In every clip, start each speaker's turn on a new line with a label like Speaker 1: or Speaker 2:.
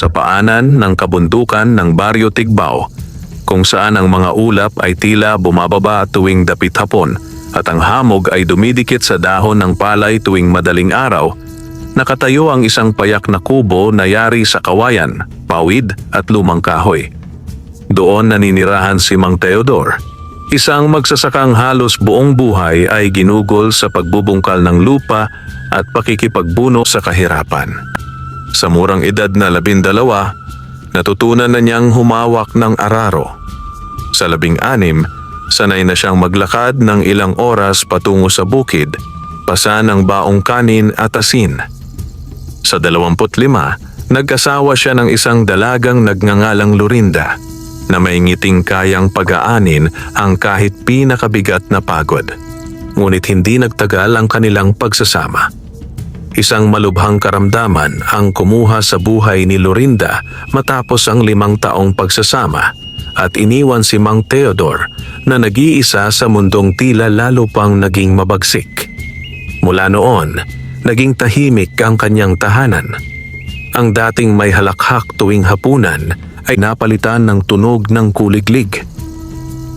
Speaker 1: sa paanan ng kabundukan ng Baryo Tigbao, kung saan ang mga ulap ay tila bumababa tuwing dapit hapon at ang hamog ay dumidikit sa dahon ng palay tuwing madaling araw, nakatayo ang isang payak na kubo na yari sa kawayan, pawid at lumang kahoy. Doon naninirahan si Mang Teodor, isang magsasakang halos buong buhay ay ginugol sa pagbubungkal ng lupa at pakikipagbuno sa kahirapan. Sa murang edad na 12, natutunan na niyang humawak ng araro. Sa 16, sanay na siyang maglakad ng ilang oras patungo sa bukid, pasa ng baong kanin at asin. Sa 25, nag-asawa siya ng isang dalagang nagngangalang Lorinda, na may ngiting kayang pag-aanin ang kahit pinakabigat na pagod. Ngunit hindi nagtagal ang kanilang pagsasama. Isang malubhang karamdaman ang kumuha sa buhay ni Lorinda matapos ang 5 taong pagsasama at iniwan si Mang Teodor na nag-iisa sa mundong tila lalo pang naging mabagsik. Mula noon, naging tahimik ang kanyang tahanan. Ang dating may halakhak tuwing hapunan ay napalitan ng tunog ng kuliglig.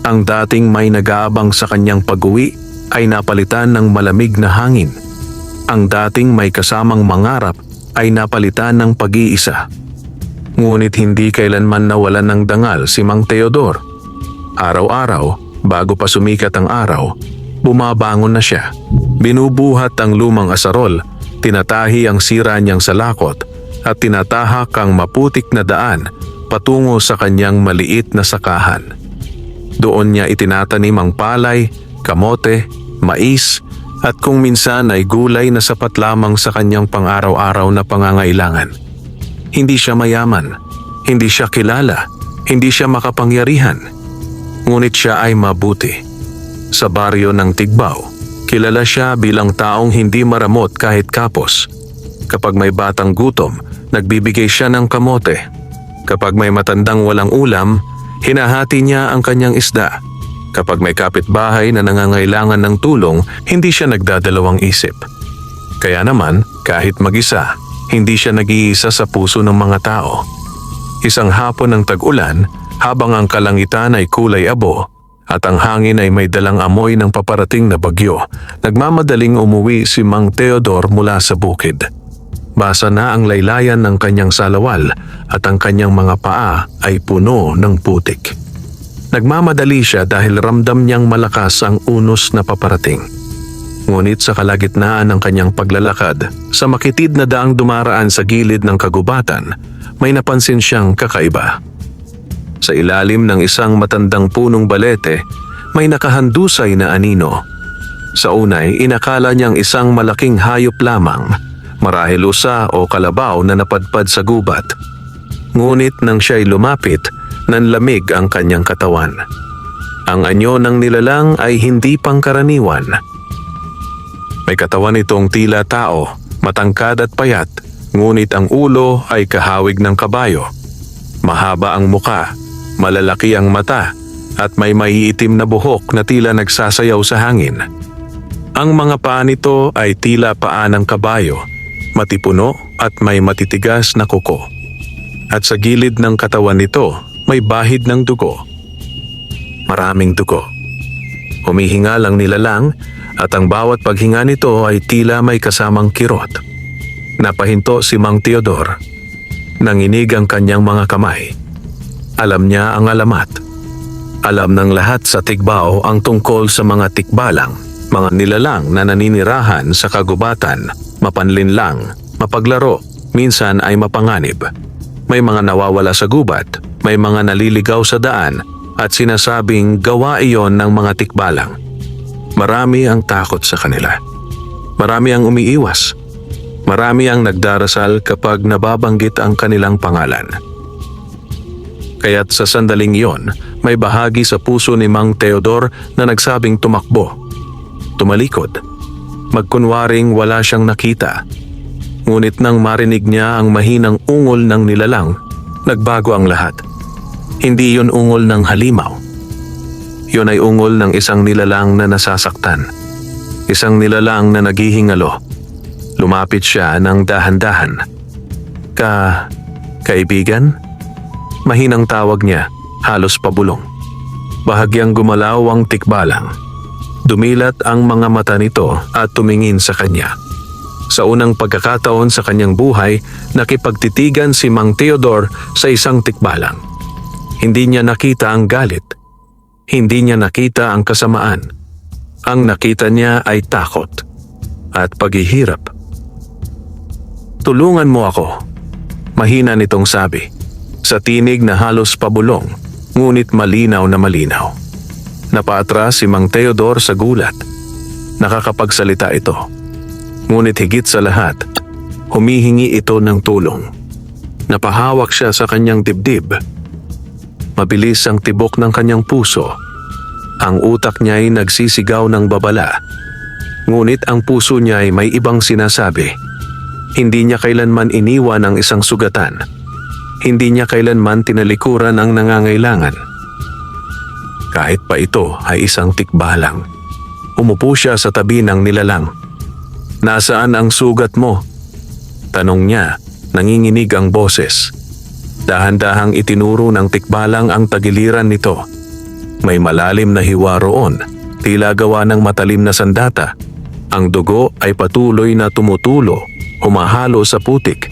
Speaker 1: Ang dating may nag-aabang sa kanyang pag-uwi ay napalitan ng malamig na hangin. Ang dating may kasamang mangarap ay napalitan ng pag-iisa. Ngunit hindi kailanman nawalan ng dangal si Mang Teodor. Araw-araw, bago pa sumikat ang araw, bumabangon na siya. Binubuhat ang lumang asarol, tinatahi ang sira niyang salakot at tinatahak ang maputik na daan patungo sa kanyang maliit na sakahan. Doon niya itinatanim ang palay, kamote, mais at kung minsan ay gulay na sapat lamang sa kanyang pang-araw-araw na pangangailangan. Hindi siya mayaman, hindi siya kilala, hindi siya makapangyarihan. Ngunit siya ay mabuti. Sa baryo ng Tigbao, kilala siya bilang taong hindi maramot kahit kapos. Kapag may batang gutom, nagbibigay siya ng kamote. Kapag may matandang walang ulam, hinahati niya ang kanyang isda. Kapag may kapitbahay na nangangailangan ng tulong, hindi siya nagdadalawang isip. Kaya naman, kahit mag-isa, hindi siya nag-iisa sa puso ng mga tao. Isang hapon ng tag-ulan, habang ang kalangitan ay kulay abo at ang hangin ay may dalang amoy ng paparating na bagyo, nagmamadaling umuwi si Mang Teodor mula sa bukid. Basa na ang laylayan ng kanyang salawal at ang kanyang mga paa ay puno ng putik. Nagmamadali siya dahil ramdam niyang malakas ang unos na paparating. Ngunit sa kalagitnaan ng kanyang paglalakad, sa makitid na daang dumaraan sa gilid ng kagubatan, may napansin siyang kakaiba. Sa ilalim ng isang matandang punong balete, may nakahandusay na anino. Sa unay, inakala niyang isang malaking hayop lamang, marahil usa o kalabaw na napadpad sa gubat. Ngunit nang siya'y lumapit, nanlamig ang kanyang katawan. Ang anyo ng nilalang ay hindi pangkaraniwan. May katawan itong tila tao, matangkad at payat, ngunit ang ulo ay kahawig ng kabayo. Mahaba ang muka, malalaki ang mata, at may maiitim na buhok na tila nagsasayaw sa hangin. Ang mga paa nito ay tila paa ng kabayo, matipuno at may matitigas na kuko. At sa gilid ng katawan nito, may bahid ng dugo. Maraming dugo. Humihinga lang nilalang at ang bawat paghinga nito ay tila may kasamang kirot. Napahinto si Mang Teodor. Nanginig ang kanyang mga kamay. Alam niya ang alamat. Alam ng lahat sa Tigbao ang tungkol sa mga tikbalang, mga nilalang na naninirahan sa kagubatan, mapanlinlang, mapaglaro, minsan ay mapanganib. May mga nawawala sa gubat, may mga naliligaw sa daan at sinasabing gawa iyon ng mga tikbalang. Marami ang takot sa kanila. Marami ang umiiwas. Marami ang nagdarasal kapag nababanggit ang kanilang pangalan. Kaya't sa sandaling iyon, may bahagi sa puso ni Mang Teodor na nagsabing tumakbo. Tumalikod. Magkunwaring wala siyang nakita. Ngunit nang marinig niya ang mahinang ungol ng nilalang, nagbago ang lahat. Hindi yun ungol ng halimaw. Yun ay ungol ng isang nilalang na nasasaktan. Isang nilalang na naghihingalo. Lumapit siya ng dahan-dahan. Kaibigan? Mahinang tawag niya, halos pabulong. Bahagyang gumalaw ang tikbalang. Dumilat ang mga mata nito at tumingin sa kanya. Sa unang pagkakataon sa kanyang buhay, nakipagtitigan si Mang Theodore sa isang tikbalang. Hindi niya nakita ang galit. Hindi niya nakita ang kasamaan. Ang nakita niya ay takot at paghihirap. "Tulungan mo ako," mahina nitong sabi, sa tinig na halos pabulong, ngunit malinaw na malinaw. Napaatras si Mang Theodore sa gulat. Nakakapagsalita ito. Ngunit higit sa lahat, humihingi ito ng tulong. Napahawak siya sa kanyang dibdib. Mabilis ang tibok ng kanyang puso. Ang utak niya ay nagsisigaw ng babala. Ngunit ang puso niya ay may ibang sinasabi. Hindi niya kailanman iniwan ang isang sugatan. Hindi niya kailanman tinalikuran ang nangangailangan. Kahit pa ito ay isang tikbalang. Umupo siya sa tabi ng nilalang. "Nasaan ang sugat mo?" tanong niya, nanginginig ang boses. Dahan-dahang itinuro ng tikbalang ang tagiliran nito. May malalim na hiwa roon, tila gawa ng matalim na sandata. Ang dugo ay patuloy na tumutulo, humahalo sa putik.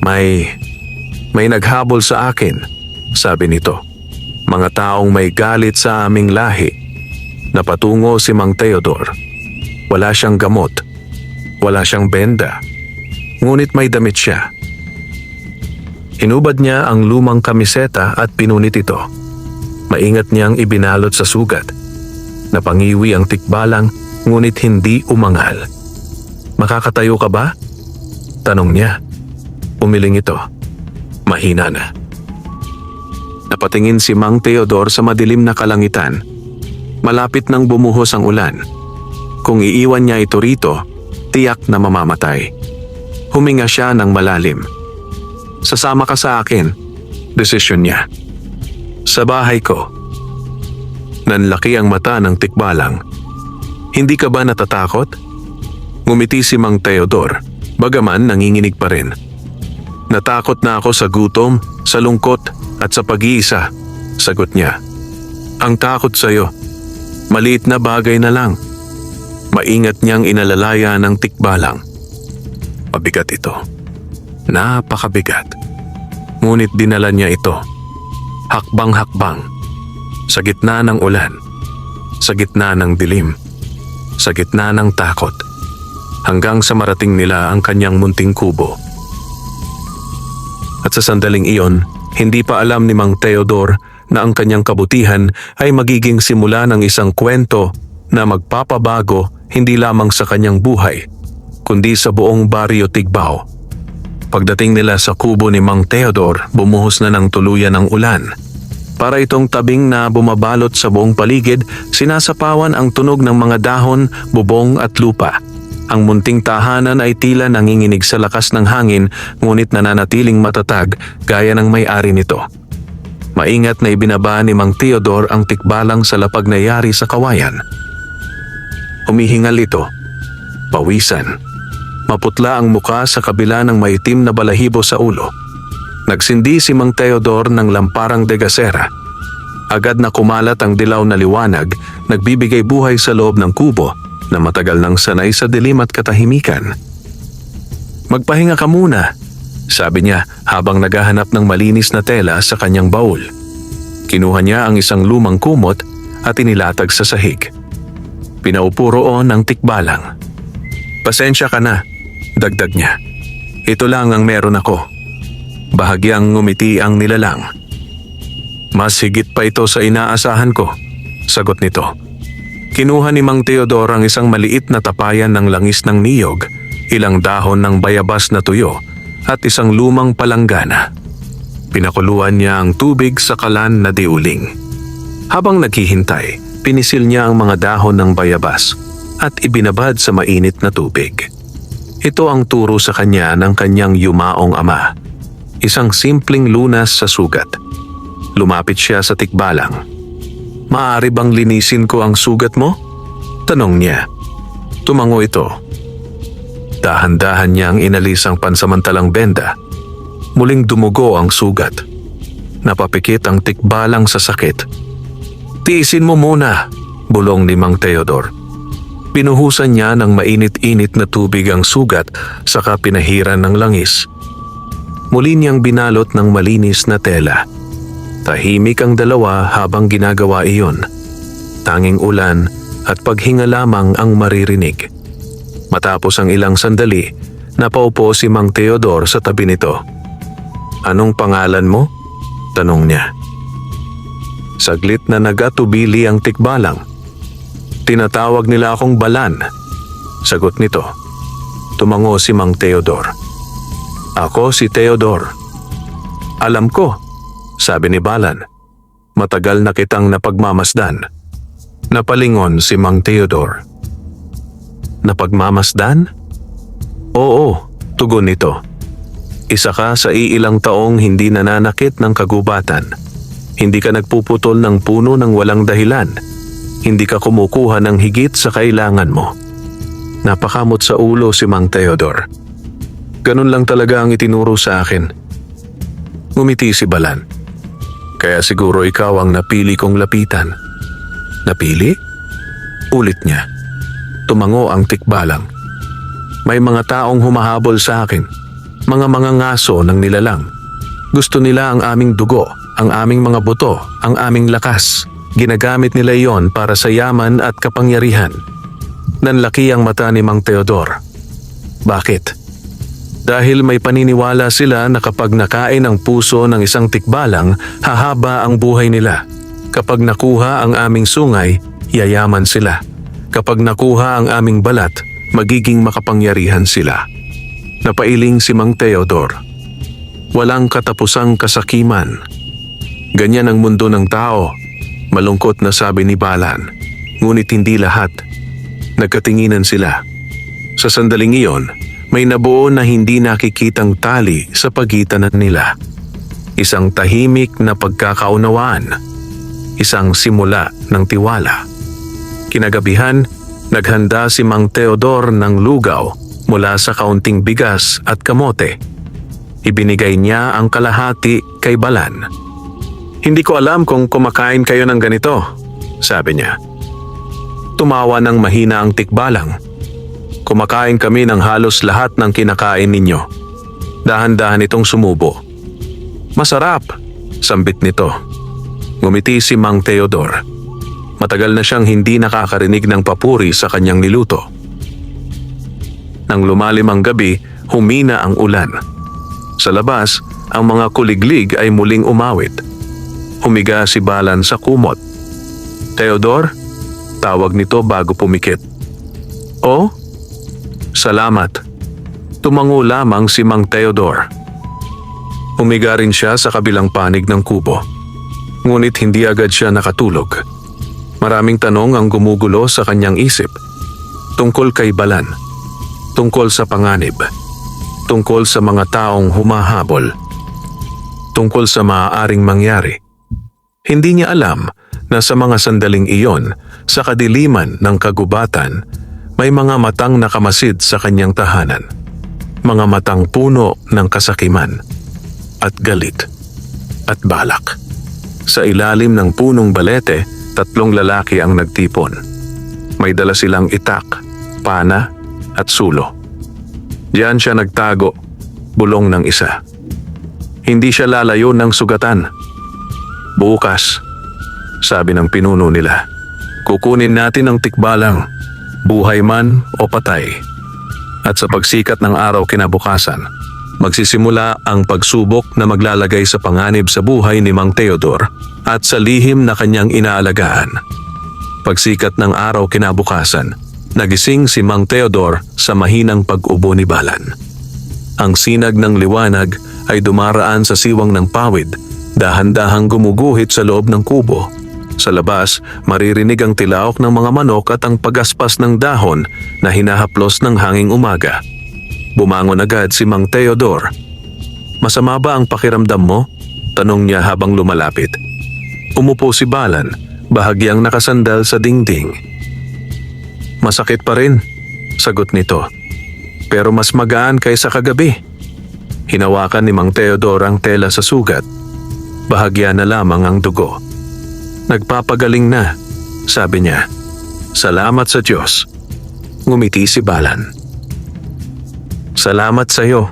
Speaker 1: May naghabol sa akin," sabi nito. "Mga taong may galit sa aming lahi." Napatungo si Mang Theodore. Wala siyang gamot. Wala siyang benda. Ngunit may damit siya. Hinubad niya ang lumang kamiseta at pinunit ito. Maingat niyang ibinalot sa sugat. Napangiwi ang tikbalang, ngunit hindi umangal. "Makakatayo ka ba?" tanong niya. Umiling ito. Mahina na. Napatingin si Mang Theodore sa madilim na kalangitan. Malapit nang bumuhos ang ulan. Kung iiwan niya ito rito, tiyak na mamamatay. Huminga siya ng malalim. "Sasama ka sa akin," desisyon niya. "Sa bahay ko." Nanlaki ang mata ng tikbalang. "Hindi ka ba natatakot?" Ngumiti si Mang Theodore, bagaman nanginginig pa rin. "Natakot na ako sa gutom, sa lungkot at sa pag-iisa," sagot niya. "Ang takot sa'yo, maliit na bagay na lang." Maingat niyang inalalaya ng tikbalang. Pabigat ito. Napakabigat. Ngunit dinala niya ito. Hakbang-hakbang. Sa gitna ng ulan. Sa gitna ng dilim. Sa gitna ng takot. Hanggang sa marating nila ang kanyang munting kubo. At sa sandaling iyon, hindi pa alam ni Mang Theodore na ang kanyang kabutihan ay magiging simula ng isang kwento na magpapabago hindi lamang sa kanyang buhay, kundi sa buong baryo Tigbao. Pagdating nila sa kubo ni Mang Theodore, bumuhos na ng tuluyan ang ulan. Para itong tabing na bumabalot sa buong paligid, sinasapawan ang tunog ng mga dahon, bubong at lupa. Ang munting tahanan ay tila nanginginig sa lakas ng hangin, ngunit nananatiling matatag gaya ng may-ari nito. Maingat na ibinaba ni Mang Theodore ang tikbalang sa lapag na yari sa kawayan. Humihingal ito. Pawisan. Maputla ang muka sa kabila ng maitim na balahibo sa ulo. Nagsindi si Mang Theodore ng lamparang degasera. Agad na kumalat ang dilaw na liwanag, nagbibigay buhay sa loob ng kubo na matagal nang sanay sa dilim at katahimikan. "Magpahinga ka muna," sabi niya habang naghahanap ng malinis na tela sa kanyang baul. Kinuha niya ang isang lumang kumot at inilatag sa sahig. Pinaupo roon ang tikbalang. "Pasensya ka na," dagdag niya. "Ito lang ang meron ako." Bahagyang ngumiti ang nilalang. "Mas higit pa ito sa inaasahan ko," sagot nito. Kinuha ni Mang Theodore ang isang maliit na tapayan ng langis ng niyog, ilang dahon ng bayabas na tuyo, at isang lumang palanggana. Pinakuluan niya ang tubig sa kalan na diuling. Habang naghihintay, pinisil niya ang mga dahon ng bayabas at ibinabad sa mainit na tubig. Ito ang turo sa kanya ng kanyang yumaong ama. Isang simpleng lunas sa sugat. Lumapit siya sa tikbalang. "Maaari bang linisin ko ang sugat mo?" tanong niya. Tumango ito. Dahan-dahan niyang inalis ang pansamantalang benda. Muling dumugo ang sugat. Napapikit ang tikbalang sa sakit. "Tiisin mo muna," bulong ni Mang Teodor. Pinuhusan niya ng mainit-init na tubig ang sugat saka pinahiran ng langis. Muli niyang binalot ng malinis na tela. Tahimik ang dalawa habang ginagawa iyon. Tanging ulan at paghinga lamang ang maririnig. Matapos ang ilang sandali, napaupo si Mang Teodor sa tabi nito. "Anong pangalan mo?" tanong niya. Saglit na nagatubili ang tikbalang. "Tinatawag nila akong Balan," sagot nito. Tumango si Mang Teodor. "Ako si Teodor." "Alam ko," sabi ni Balan. "Matagal na kitang napagmamasdan." Napalingon si Mang Teodor. "Napagmamasdan?" "Oo," tugon nito. "Isa ka sa iilang taong hindi nananakit ng kagubatan. Hindi ka nagpuputol ng puno ng walang dahilan. Hindi ka kumukuha ng higit sa kailangan mo." Napakamot sa ulo si Mang Teodor. "Ganun lang talaga ang itinuro sa akin." Ngumiti si Balan. "Kaya siguro ikaw ang napili kong lapitan." "Napili?" ulit niya. Tumango ang tikbalang. "May mga taong humahabol sa akin. Mga ngaso ng nilalang. Gusto nila ang aming dugo, ang aming mga buto, ang aming lakas. Ginagamit nila iyon para sa yaman at kapangyarihan." Nanlaki ang mata ni Mang Teodor. "Bakit?" "Dahil may paniniwala sila na kapag nakain ang puso ng isang tikbalang, hahaba ang buhay nila. Kapag nakuha ang aming sungay, yayaman sila. Kapag nakuha ang aming balat, magiging makapangyarihan sila." Napailing si Mang Teodor. Walang katapusang kasakiman. Ganyan ang mundo ng tao, malungkot na sabi ni Balan. Ngunit hindi lahat. Nagkatinginan sila. Sa sandaling iyon, may nabuo na hindi nakikitang tali sa pagitan nila. Isang tahimik na pagkakaunawaan. Isang simula ng tiwala. Kinagabihan, naghanda si Mang Teodor ng lugaw mula sa kaunting bigas at kamote. Ibinigay niya ang kalahati kay Balan. "Hindi ko alam kung kumakain kayo ng ganito," sabi niya. Tumawa ng mahina ang tikbalang. "Kumakain kami ng halos lahat ng kinakain ninyo." Dahan-dahan itong sumubo. "Masarap," sambit nito. Ngumiti si Mang Teodor. Matagal na siyang hindi nakakarinig ng papuri sa kanyang niluto. Nang lumalim ang gabi, humina ang ulan. Sa labas, ang mga kuliglig ay muling umawit. Humiga si Balan sa kumot. "Teodor?" tawag nito bago pumikit. "Oh? Salamat." Tumango lamang si Mang Teodor. Humiga rin siya sa kabilang panig ng kubo. Ngunit hindi agad siya nakatulog. Maraming tanong ang gumugulo sa kanyang isip. Tungkol kay Balan. Tungkol sa panganib. Tungkol sa mga taong humahabol. Tungkol sa maaaring mangyari. Hindi niya alam na sa mga sandaling iyon, sa kadiliman ng kagubatan, may mga matang nakamasid sa kanyang tahanan. Mga matang puno ng kasakiman at galit at balak. Sa ilalim ng punong balete, 3 lalaki ang nagtipon. May dala silang itak, pana at sulo. Diyan siya nagtago, bulong ng isa. Hindi siya lalayo ng sugatan. "Bukas," sabi ng pinuno nila, "kukunin natin ang tikbalang, buhay man o patay." At sa pagsikat ng araw kinabukasan, magsisimula ang pagsubok na maglalagay sa panganib sa buhay ni Mang Teodor at sa lihim na kanyang inaalagaan. Pagsikat ng araw kinabukasan, nagising si Mang Teodor sa mahinang pag-ubo ni Balan. Ang sinag ng liwanag ay dumaraan sa siwang ng pawid, dahan-dahang gumuguhit sa loob ng kubo. Sa labas, maririnig ang tilaok ng mga manok at ang pagaspas ng dahon na hinahaplos ng hanging umaga. Bumangon agad si Mang Teodor. "Masama ba ang pakiramdam mo?" tanong niya habang lumalapit. Umupo si Balan, bahagyang nakasandal sa dingding. "Masakit pa rin," sagot nito. "Pero mas magaan kaysa kagabi." Hinawakan ni Mang Teodor ang tela sa sugat. Bahagya na lamang ang dugo. Nagpapagaling na, sabi niya. Salamat sa Diyos. Ngumiti si Balan. Salamat sa iyo.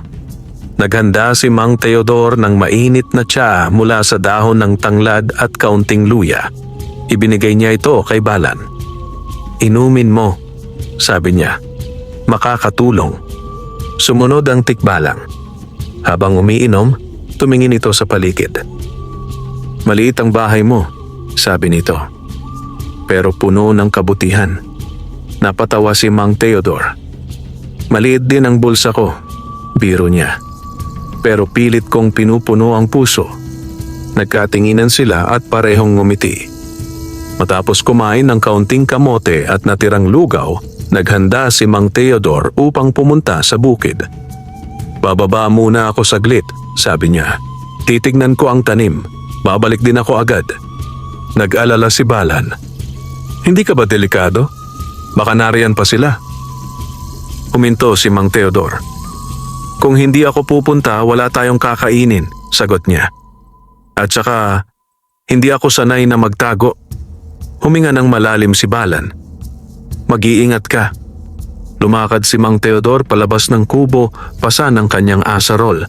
Speaker 1: Naghanda si Mang Teodor ng mainit na tsa mula sa dahon ng tanglad at kaunting luya. Ibinigay niya ito kay Balan. Inumin mo, sabi niya. Makakatulong. Sumunod ang tikbalang. Habang umiinom, tumingin ito sa paligid. Maliit ang bahay mo, sabi nito. Pero puno ng kabutihan. Napatawa si Mang Teodor. Maliit din ang bulsa ko, biro niya. Pero pilit kong pinupuno ang puso. Nagkatinginan sila at parehong ngumiti. Matapos kumain ng kaunting kamote at natirang lugaw, naghanda si Mang Teodor upang pumunta sa bukid. Bababa muna ako saglit, sabi niya. Titignan ko ang tanim. Babalik din ako agad. Nag-alala si Balan. Hindi ka ba delikado? Baka nariyan pa sila. Huminto si Mang Teodor. Kung hindi ako pupunta, wala tayong kakainin, sagot niya. At saka, hindi ako sanay na magtago. Huminga ng malalim si Balan. Mag-iingat ka. Lumakad si Mang Teodor palabas ng kubo, pasa ng kanyang asarol.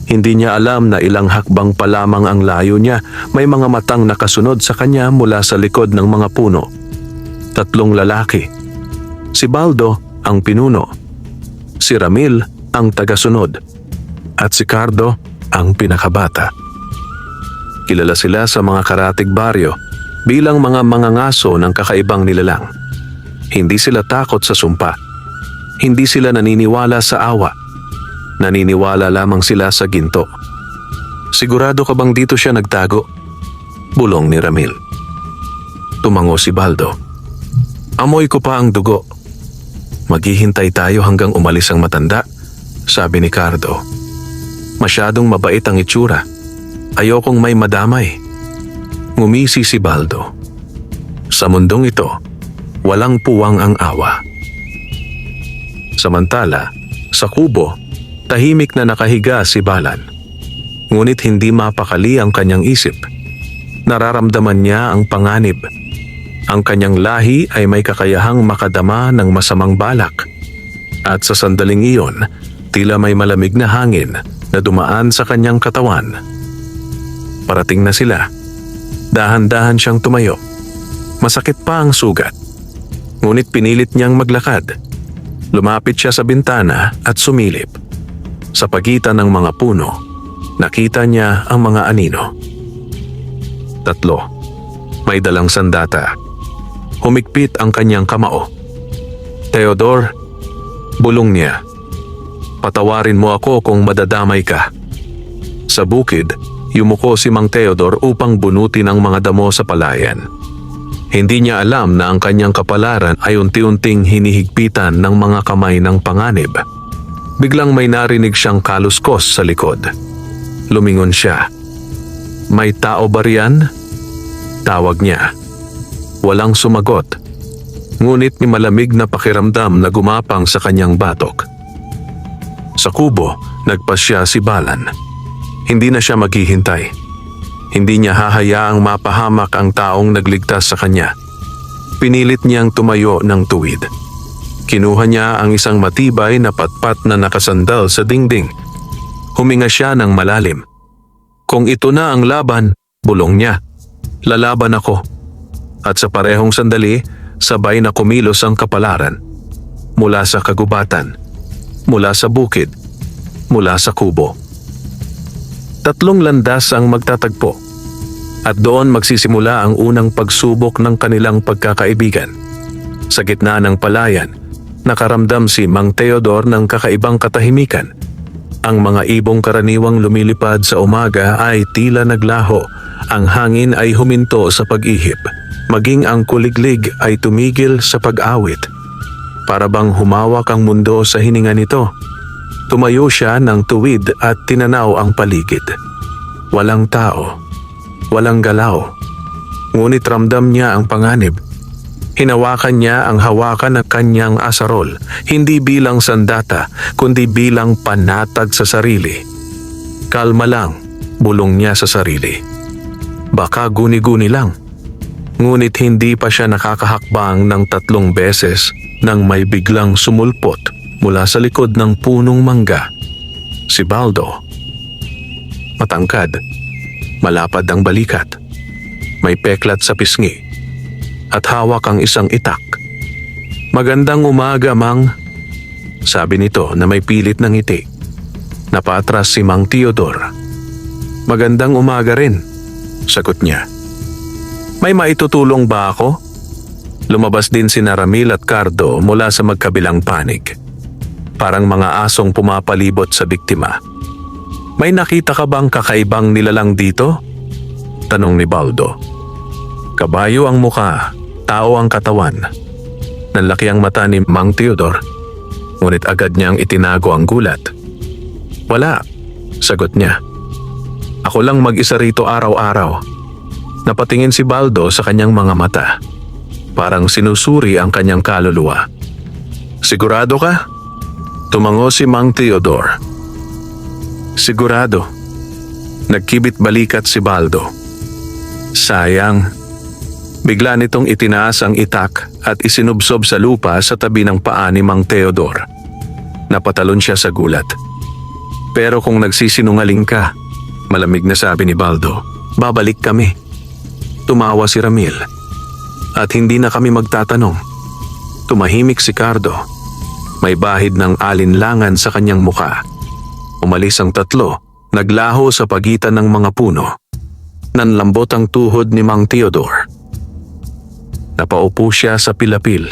Speaker 1: Hindi niya alam na ilang hakbang pa lamang ang layo niya, may mga matang nakasunod sa kanya mula sa likod ng mga puno. 3 lalaki. Si Baldo ang pinuno. Si Ramil ang tagasunod. At si Cardo ang pinakabata. Kilala sila sa mga karatig baryo bilang mga mangangaso ng kakaibang nilalang. Hindi sila takot sa sumpa. Hindi sila naniniwala sa awa. Naniniwala lamang sila sa ginto. Sigurado ka bang dito siya nagtago? Bulong ni Ramil. Tumango si Baldo. Amoy ko pa ang dugo. Maghihintay tayo hanggang umalis ang matanda, sabi ni Cardo. Masyadong mabait ang itsura. Ayokong may madamay. Ngumisi si Baldo. Sa mundong ito, walang puwang ang awa. Samantala, sa kubo, tahimik na nakahiga si Balan. Ngunit hindi mapakali ang kanyang isip. Nararamdaman niya ang panganib. Ang kanyang lahi ay may kakayahang makadama ng masamang balak. At sa sandaling iyon, tila may malamig na hangin na dumaan sa kanyang katawan. Parating na sila. Dahan-dahan siyang tumayo. Masakit pa ang sugat. Ngunit pinilit niyang maglakad. Lumapit siya sa bintana at sumilip. Sa pagitan ng mga puno, nakita niya ang mga anino. 3. May dalang sandata. Humigpit ang kanyang kamao. Teodor, bulong niya. Patawarin mo ako kung madadamay ka. Sa bukid, yumuko si Mang Teodor upang bunutin ang mga damo sa palayan. Hindi niya alam na ang kanyang kapalaran ay unti-unting hinihigpitan ng mga kamay ng panganib. Biglang may narinig siyang kaluskos sa likod. Lumingon siya. May tao ba riyan? Tawag niya. Walang sumagot. Ngunit may malamig na pakiramdam na gumapang sa kanyang batok. Sa kubo, nagpasya si Balan. Hindi na siya maghihintay. Hindi niya hahayaang mapahamak ang taong nagligtas sa kanya. Pinilit niyang tumayo ng tuwid. Kinuha niya ang isang matibay na patpat na nakasandal sa dingding. Huminga siya ng malalim. Kung ito na ang laban, bulong niya, lalaban ako. At sa parehong sandali, sabay na kumilos ang kapalaran. Mula sa kagubatan, mula sa bukid, mula sa kubo. 3 landas ang magtatagpo. At doon magsisimula ang unang pagsubok ng kanilang pagkakaibigan. Sa gitna ng palayan, nakaramdam si Mang Teodor ng kakaibang katahimikan. Ang mga ibong karaniwang lumilipad sa umaga ay tila naglaho. Ang hangin ay huminto sa pag-ihip. Maging ang kuliglig ay tumigil sa pag-awit. Para bang humawak ang mundo sa hininga nito. Tumayo siya ng tuwid at tinanaw ang paligid. Walang tao. Walang galaw. Ngunit ramdam niya ang panganib. Hinawakan niya ang hawakan ng kanyang asarol, hindi bilang sandata, kundi bilang panatag sa sarili. Kalma lang, bulong niya sa sarili. Baka guni-guni lang. Ngunit hindi pa siya nakakahakbang ng 3 beses nang may biglang sumulpot mula sa likod ng punong mangga. Si Baldo. Matangkad, malapad ang balikat, may peklat sa pisngi, at hawak ang isang itak. "Magandang umaga, Mang," sabi nito na may pilit ng ngiti. Napatras si Mang Teodor. "Magandang umaga rin," sagot niya. "May maitutulong ba ako?" Lumabas din sina Ramil at Cardo mula sa magkabilang panig. Parang mga asong pumapalibot sa biktima. "May nakita ka bang kakaibang nilalang dito?" tanong ni Baldo. Kabayo ang muka, tao ang katawan. Nanlaki ang mata ni Mang Teodor, ngunit agad niyang itinago ang gulat. "Wala," sagot niya. "Ako lang mag-isa rito araw-araw." Napatingin si Baldo sa kanyang mga mata. Parang sinusuri ang kanyang kaluluwa. "Sigurado ka?" Tumango si Mang Teodor. "Sigurado." Nagkibit balikat si Baldo. Sayang. Bigla nitong itinaas ang itak at isinubsob sa lupa sa tabi ng paa ni Mang Teodor. Napatalon siya sa gulat. "Pero kung nagsisinungaling ka," malamig na sabi ni Baldo, "babalik kami." Tumawa si Ramil. "At hindi na kami magtatanong." Tumahimik si Cardo. May bahid ng alinlangan sa kanyang muka. Umalis ang 3, naglaho sa pagitan ng mga puno. Nanlambot ang tuhod ni Mang Teodor. Napaupo siya sa pilapil.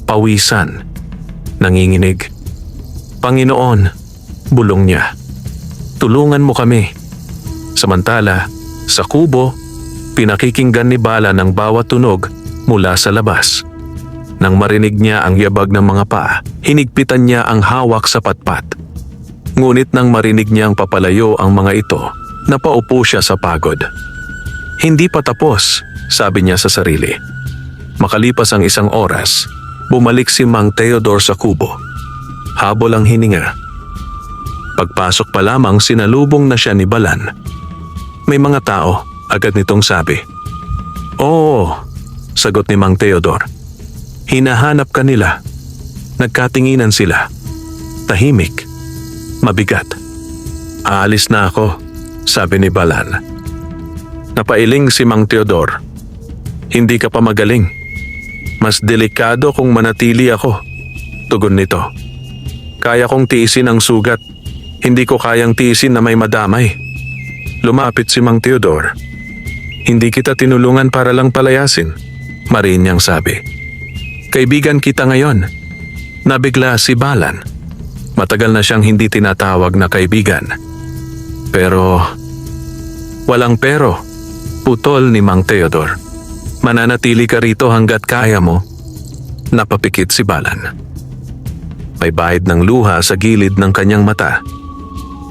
Speaker 1: Pawisan. Nanginginig. "Panginoon," bulong niya, "tulungan mo kami." Samantala, sa kubo, pinakikinggan ni Bala ng bawat tunog mula sa labas. Nang marinig niya ang yabag ng mga paa, hinigpitan niya ang hawak sa patpat. Ngunit nang marinig niyang papalayo ang mga ito, napaupo siya sa pagod. "Hindi pa tapos," sabi niya sa sarili. Makalipas ang 1 oras, bumalik si Mang Teodor sa kubo. Habol ang hininga. Pagpasok pa lamang sinalubong na siya ni Balan. "May mga tao," agad nitong sabi. "Oo," sagot ni Mang Teodor. "Hinahanap ka nila." Nagkatinginan sila. Tahimik. Mabigat. "Aalis na ako," sabi ni Balan. Napailing si Mang Teodor. "Hindi ka pa magaling. Mas delikado kung manatili ako," tugon nito. "Kaya kong tiisin ang sugat. Hindi ko kayang tiisin na may madamay." Lumapit si Mang Teodor. "Hindi kita tinulungan para lang palayasin," marin niyang sabi. "Kaibigan kita ngayon." Nabigla si Balan. Matagal na siyang hindi tinatawag na kaibigan. "Pero..." "Walang pero," putol ni Mang Teodor. "Mananatili ka rito hanggat kaya mo." Napapikit si Balan. May bahid ng luha sa gilid ng kanyang mata.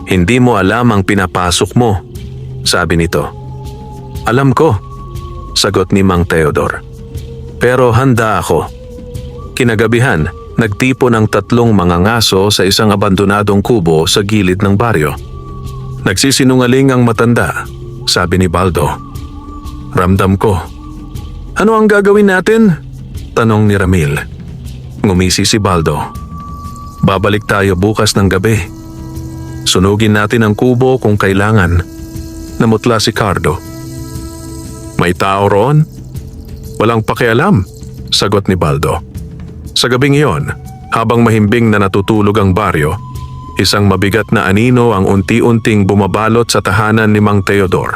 Speaker 1: "Hindi mo alam ang pinapasok mo," sabi nito. "Alam ko," sagot ni Mang Teodor. "Pero handa ako." Kinagabihan, nagtipon ang 3 mga ngaso sa isang abandonadong kubo sa gilid ng baryo. "Nagsisinungaling ang matanda," sabi ni Baldo. "Ramdam ko." "Ano ang gagawin natin?" tanong ni Ramil. Ngumisi si Baldo. "Babalik tayo bukas ng gabi. Sunugin natin ang kubo kung kailangan." Namutla si Cardo. "May tao roon?" "Walang pakialam," sagot ni Baldo. Sa gabing iyon, habang mahimbing na natutulog ang baryo, isang mabigat na anino ang unti-unting bumabalot sa tahanan ni Mang Teodor.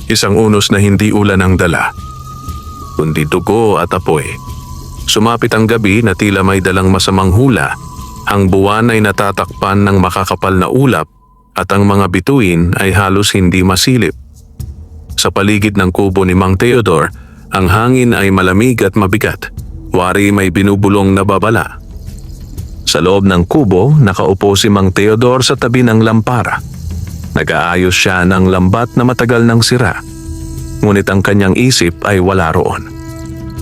Speaker 1: Isang unos na hindi ulan ang dala, kundi dugo at apoy. Sumapit ang gabi na tila may dalang masamang hula. Ang buwan ay natatakpan ng makakapal na ulap at ang mga bituin ay halos hindi masilip. Sa paligid ng kubo ni Mang Teodor, ang hangin ay malamig at mabigat. Wari may binubulong na babala. Sa loob ng kubo, nakaupo si Mang Teodor sa tabi ng lampara. Nag-aayos siya ng lambat na matagal nang sira. Ngunit ang kanyang isip ay wala roon.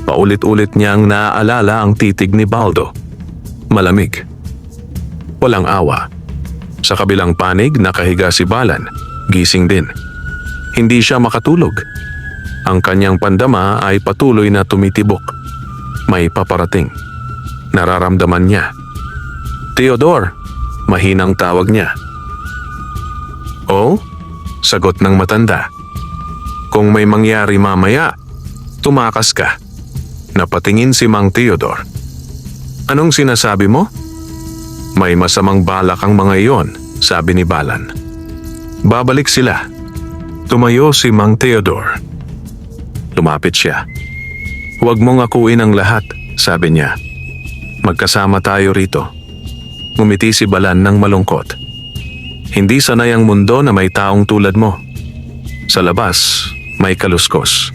Speaker 1: Paulit-ulit niyang naaalala ang titig ni Baldo. Malamig. Walang awa. Sa kabilang panig, nakahiga si Balan. Gising din. Hindi siya makatulog. Ang kanyang pandama ay patuloy na tumitibok. May paparating. Nararamdaman niya. "Theodore!" Mahinang tawag niya. "Oh?" Sagot ng matanda. "Kung may mangyari mamaya, tumakas ka." Napatingin si Mang Theodore. "Anong sinasabi mo?" "May masamang balak ang mga iyon," sabi ni Balan. "Babalik sila." Tumayo si Mang Theodore. Lumapit siya. "Huwag mong akuin ang lahat," sabi niya. "Magkasama tayo rito." Ngumiti si Balan ng malungkot. "Hindi sanay ang mundo na may taong tulad mo. Sa labas, may kaluskos.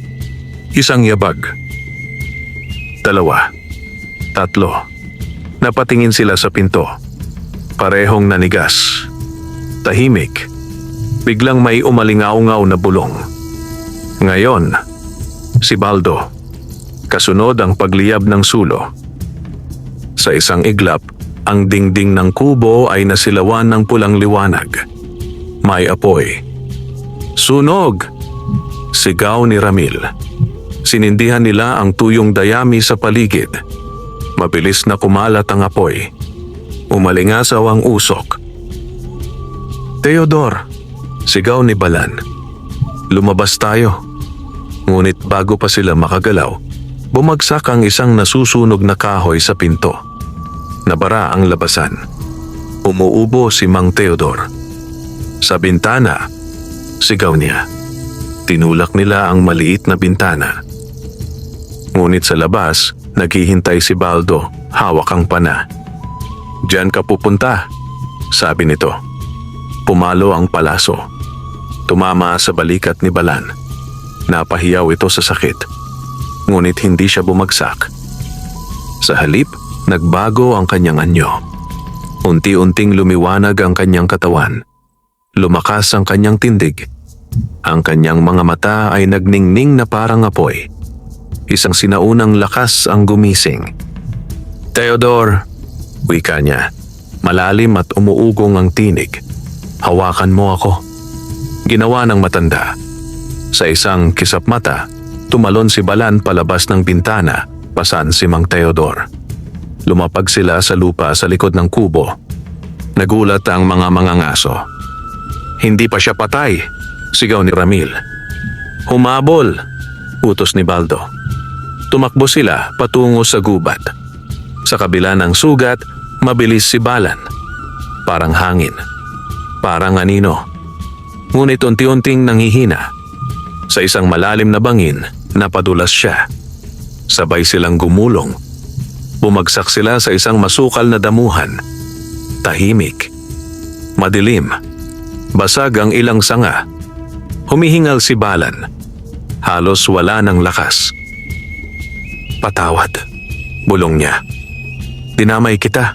Speaker 1: Isang yabag. 2, 3. Napatingin sila sa pinto. Parehong nanigas. Tahimik. Biglang may umalingaw-ngaw na bulong. Ngayon, si Baldo. Kasunod ang pagliyab ng sulo. Sa isang iglap, ang dingding ng kubo ay nasilawan ng pulang liwanag. May apoy. "Sunog!" Sigaw ni Ramil. Sinindihan nila ang tuyong dayami sa paligid. Mabilis na kumalat ang apoy. Umalingasaw ang usok. "Theodore!" Sigaw ni Balan. "Lumabas tayo." Ngunit bago pa sila makagalaw, bumagsak ang isang nasusunog na kahoy sa pinto. Nabara ang labasan. Umuubo si Mang Theodore. "Sa bintana!" Sigaw niya. Tinulak nila ang maliit na bintana. Ngunit sa labas, naghihintay si Baldo, hawak ang pana. "Diyan ka pupunta," sabi nito. Pumalo ang palaso. Tumama sa balikat ni Balan. Napahiyaw ito sa sakit. Ngunit hindi siya bumagsak. Sa halip, nagbago ang kanyang anyo. Unti-unting lumiwanag ang kanyang katawan. Lumakas ang kanyang tindig. Ang kanyang mga mata ay nagningning na parang apoy. Isang sinaunang lakas ang gumising. "Theodore!" Wika niya. Malalim at umuugong ang tinig. "Hawakan mo ako." Ginawa ng matanda. Sa isang kisap mata, tumalon si Balan palabas ng bintana, pasan si Mang Theodore. Lumapag sila sa lupa sa likod ng kubo. Nagulat ang mga mangangaso. "Hindi pa siya patay!" Sigaw ni Ramil. "Humabol!" Utos ni Baldo. Tumakbo sila patungo sa gubat. Sa kabila ng sugat, mabilis si Balan. Parang hangin. Parang anino. Ngunit unti-unting nanghihina. Sa isang malalim na bangin, napadulas siya. Sabay silang gumulong. Bumagsak sila sa isang masukal na damuhan. Tahimik. Madilim. Basag ang ilang sanga. Humihingal si Balan. Halos wala ng lakas. "Patawad," bulong niya. "Dinamay kita."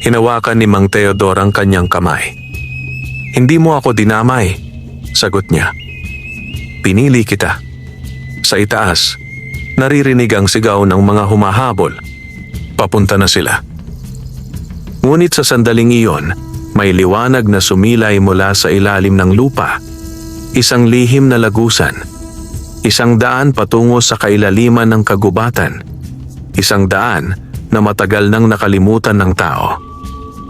Speaker 1: Hinawakan ni Mang Theodore ang kanyang kamay. "Hindi mo ako dinamay," sagot niya. "Pinili kita." Sa itaas, naririnig ang sigaw ng mga humahabol. Papunta na sila. Ngunit sa sandaling iyon, may liwanag na sumilay mula sa ilalim ng lupa. Isang lihim na lagusan. Isang daan patungo sa kailaliman ng kagubatan. Isang daan na matagal nang nakalimutan ng tao.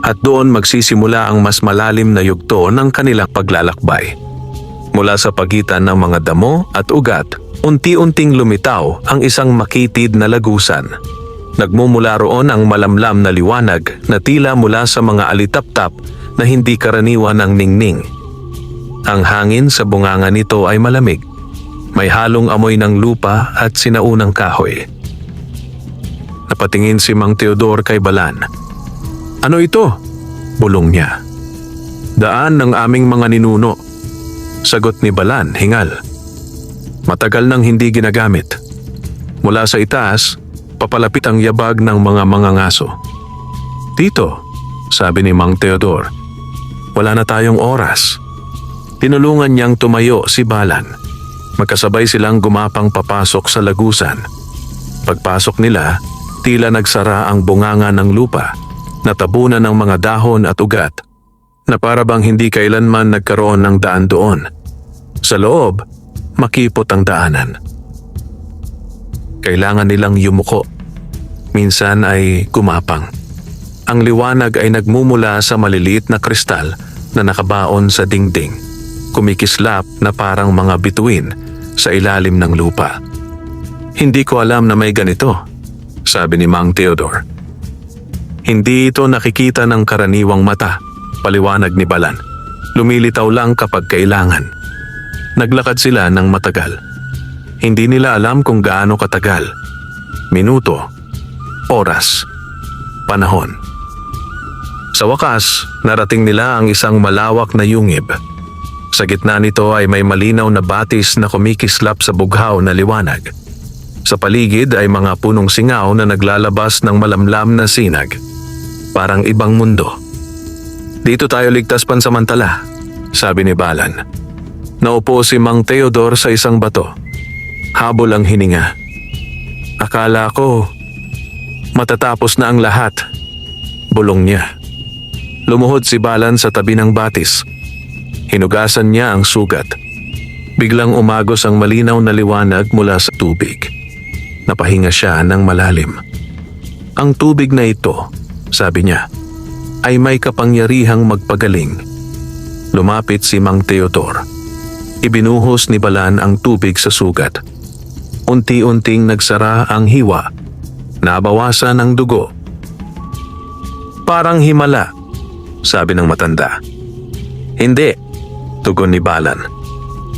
Speaker 1: At doon magsisimula ang mas malalim na yugto ng kanilang paglalakbay. Mula sa pagitan ng mga damo at ugat, unti-unting lumitaw ang isang makitid na lagusan. Nagmumula roon ang malamlam na liwanag na tila mula sa mga alitaptap na hindi karaniwan ng ningning. Ang hangin sa bunganga nito ay malamig. May halong amoy ng lupa at sinaunang kahoy. Napatingin si Mang Theodore kay Balan. "Ano ito?" bulong niya. "Daan ng aming mga ninuno," sagot ni Balan hingal. Matagal nang hindi ginagamit. Mula sa itaas, papalapit ang yabag ng mga mangangaso. "Tito," sabi ni Mang Theodore, "wala na tayong oras." Tinulungan niyang tumayo si Balan. Magkasabay silang gumapang papasok sa lagusan. Pagpasok nila, tila nagsara ang bunganga ng lupa, natabunan ng mga dahon at ugat, na para bang hindi kailanman nagkaroon ng daan doon. Sa loob, makipot ang daanan. Kailangan nilang yumuko. Minsan ay gumapang. Ang liwanag ay nagmumula sa maliliit na kristal na nakabaon sa dingding, kumikislap na parang mga bituin sa ilalim ng lupa. Hindi ko alam na may ganito, sabi ni Mang Theodore. Hindi ito nakikita ng karaniwang mata, paliwanag ni Balan. Lumilitaw lang kapag kailangan. Naglakad sila ng matagal. Hindi nila alam kung gaano katagal. Minuto, oras, panahon. Sa wakas, narating nila ang isang malawak na yungib. Sa gitna nito ay may malinaw na batis na kumikislap sa bughaw na liwanag. Sa paligid ay mga punong singaw na naglalabas ng malamlam na sinag. Parang ibang mundo. Dito tayo ligtas pansamantala, sabi ni Balan. Naupo si Mang Theodore sa isang bato. Habol ang hininga. Akala ko, matatapos na ang lahat. Bulong niya. Lumuhod si Balan sa tabi ng batis. Hinugasan niya ang sugat. Biglang umagos ang malinaw na liwanag mula sa tubig. Napahinga siya ng malalim. Ang tubig na ito, sabi niya, ay may kapangyarihang magpagaling. Lumapit si Mang Theodore. Ibinuhos ni Balan ang tubig sa sugat. Unti-unting nagsara ang hiwa. Nabawasan ang dugo. Parang himala, sabi ng matanda. Hindi, tugon ni Balan.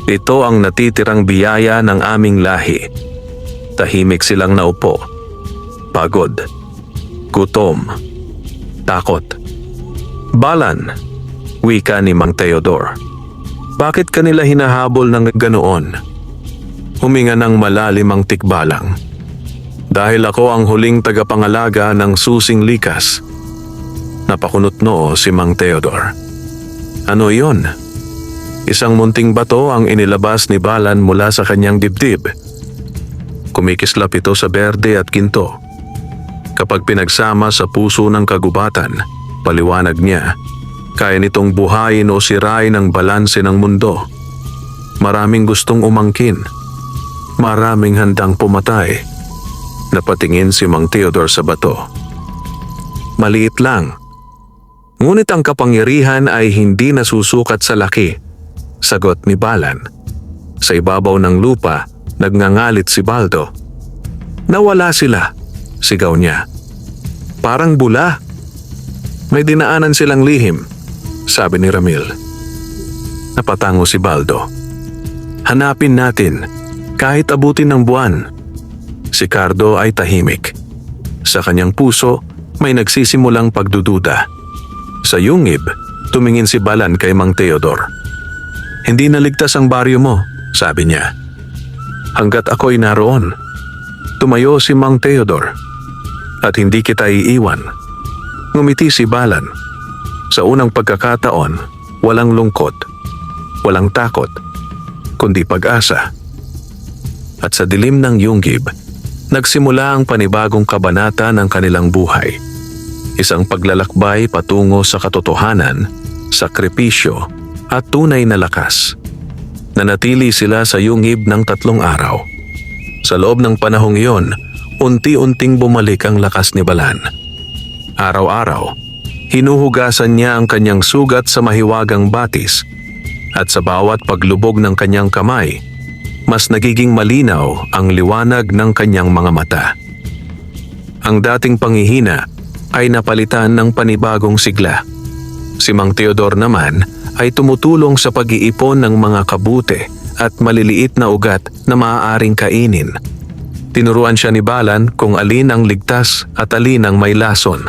Speaker 1: Ito ang natitirang biyaya ng aming lahi. Tahimik silang naupo. Pagod. Gutom. Takot. Balan, wika ni Mang Theodore. Bakit kanila hinahabol ng ganoon? Huminga ng malalim ang tikbalang. Dahil ako ang huling tagapangalaga ng susing likas. Napakunot noo si Mang Theodore. Ano iyon? Isang munting bato ang inilabas ni Balan mula sa kanyang dibdib. Kumikislap ito sa berde at ginto. Kapag pinagsama sa puso ng kagubatan, paliwanag niya, kaya nitong buhayin o sirain ang balanse ng mundo. Maraming gustong umangkin. Maraming handang pumatay. Napatingin si Mang Theodore sa bato. Maliit lang. Ngunit ang kapangyarihan ay hindi nasusukat sa laki, sagot ni Balan. Sa ibabaw ng lupa, nagngangalit si Baldo. Nawala sila, sigaw niya. Parang bula. May dinaanan silang lihim, sabi ni Ramil. Napatango si Baldo. Hanapin natin, kahit abutin ng buwan. Si Cardo ay tahimik. Sa kanyang puso, may nagsisimulang pagdududa. Sa yungib, tumingin si Balan kay Mang Theodore. Hindi naligtas ang baryo mo, sabi niya. Hanggat ako'y naroon. Tumayo si Mang Theodore. At hindi kita iiwan. Ngumiti si Balan. Sa unang pagkakataon, walang lungkot, walang takot, kundi pag-asa. At sa dilim ng yungib, nagsimula ang panibagong kabanata ng kanilang buhay. Isang paglalakbay patungo sa katotohanan, sakripisyo at tunay na lakas. Nanatili sila sa yungib ng 3 araw. Sa loob ng panahong iyon, unti-unting bumalik ang lakas ni Balan. Araw-araw, hinuhugasan niya ang kanyang sugat sa mahiwagang batis at sa bawat paglubog ng kanyang kamay, mas nagiging malinaw ang liwanag ng kanyang mga mata. Ang dating panghihina ay napalitan ng panibagong sigla. Si Mang Theodore naman ay tumutulong sa pag-iipon ng mga kabute at maliliit na ugat na maaaring kainin. Tinuruan siya ni Balan kung alin ang ligtas at alin ang may lason.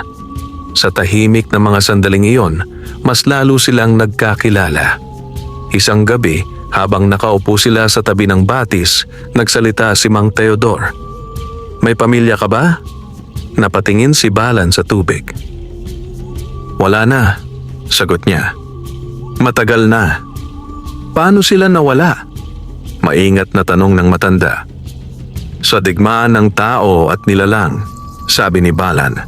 Speaker 1: Sa tahimik na mga sandaling iyon, mas lalo silang nagkakilala. Isang gabi, habang nakaupo sila sa tabi ng batis, nagsalita si Mang Theodore. May pamilya ka ba? Napatingin si Balan sa tubig. Wala na, sagot niya. Matagal na. Paano sila nawala? Maingat na tanong ng matanda. Sa digmaan ng tao at nilalang, sabi ni Balan.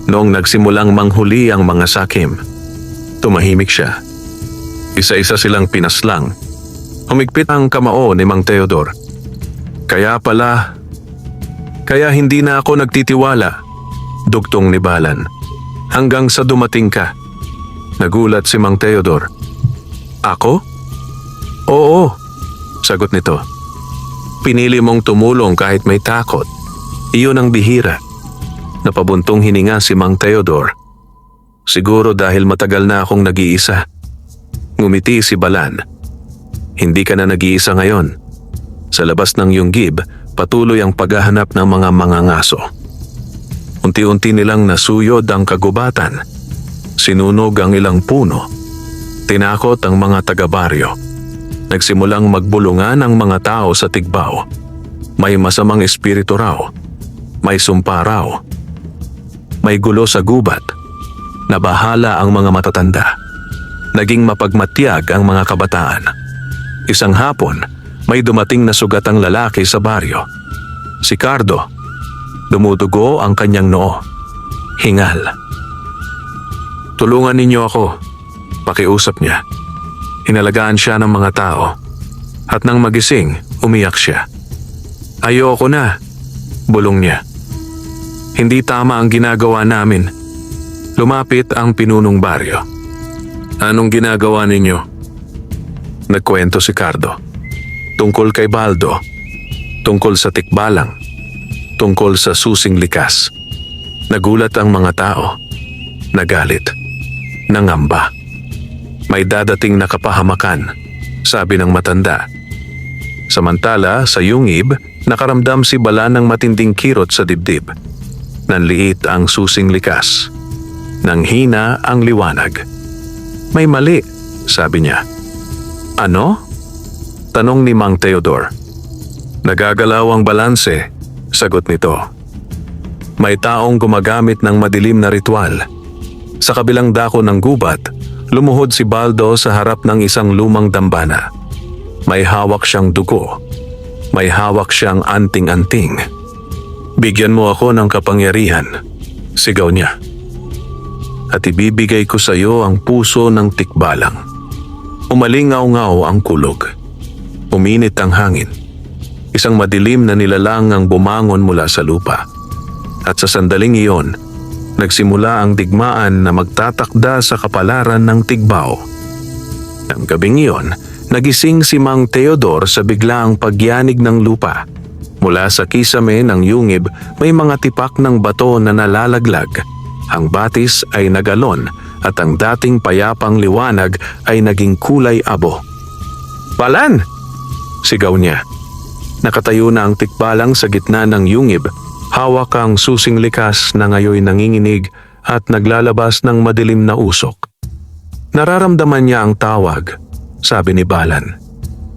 Speaker 1: Noong nagsimulang manghuli ang mga sakim, tumahimik siya. Isa-isa silang pinaslang. Humigpit ang kamao ni Mang Teodor. Kaya hindi na ako nagtitiwala, dugtong ni Balan. Hanggang sa dumating ka. Nagulat si Mang Teodor. Ako? Oo, sagot nito. Pinili mong tumulong kahit may takot. Iyon ang bihira. Napabuntong hininga si Mang Teodor. Siguro dahil matagal na akong nag-iisa. Ngumiti si Balan. Hindi ka na nag-iisa ngayon. Sa labas ng Yunggib, patuloy ang paghahanap ng mga mangangaso. Unti-unti nilang nasuyod ang kagubatan. Sinunog ang ilang puno. Tinakot ang mga taga-baryo. Nagsimulang magbulungan ang mga tao sa Tigbao. May masamang espiritu raw. May sumpa raw. May gulo sa gubat. Nabahala ang mga matatanda. Naging mapagmatyag ang mga kabataan. Isang hapon, may dumating na sugatang lalaki sa baryo. Si Cardo. Dumudugo ang kanyang noo. Hingal. Tulungan ninyo ako. Pakiusap niya. Inalagaan siya ng mga tao. At nang magising, umiyak siya. Ayoko na, bulong niya. Hindi tama ang ginagawa namin. Lumapit ang pinunong baryo. Anong ginagawa ninyo? Nagkwento si Cardo. Tungkol kay Baldo. Tungkol sa tikbalang. Tungkol sa susing likas. Nagulat ang mga tao. Nagalit. Nangamba. May dadating na kapahamakan, sabi ng matanda. Samantala, sa Yunggib, nakaramdam si Balan ng matinding kirot sa dibdib. Nanliit ang susing likas. Nanghina ang liwanag. May mali, sabi niya. Ano? Tanong ni Mang Teodor. Nagagalaw ang balanse, sagot nito. May taong gumagamit ng madilim na ritual. Sa kabilang dako ng gubat, lumuhod si Baldo sa harap ng isang lumang dambana. May hawak siyang dugo. May hawak siyang anting-anting. Bigyan mo ako ng kapangyarihan, sigaw niya. At ibibigay ko sa iyo ang puso ng tikbalang. Umalingaw-ngaw ang kulog. Uminit ang hangin. Isang madilim na nilalang ang bumangon mula sa lupa. At sa sandaling iyon, nagsimula ang digmaan na magtatakda sa kapalaran ng Tigbao. Ang gabing iyon, nagising si Mang Teodor sa biglaang pagyanig ng lupa. Mula sa kisame ng Yunggib, may mga tipak ng bato na nalalaglag. Ang batis ay nagalon at ang dating payapang liwanag ay naging kulay abo. Balan! Sigaw niya. Nakatayo na ang tikbalang sa gitna ng Yunggib. Hawak ang susing likas na ngayoy nanginginig at naglalabas ng madilim na usok. Nararamdaman niya ang tawag, sabi ni Balan.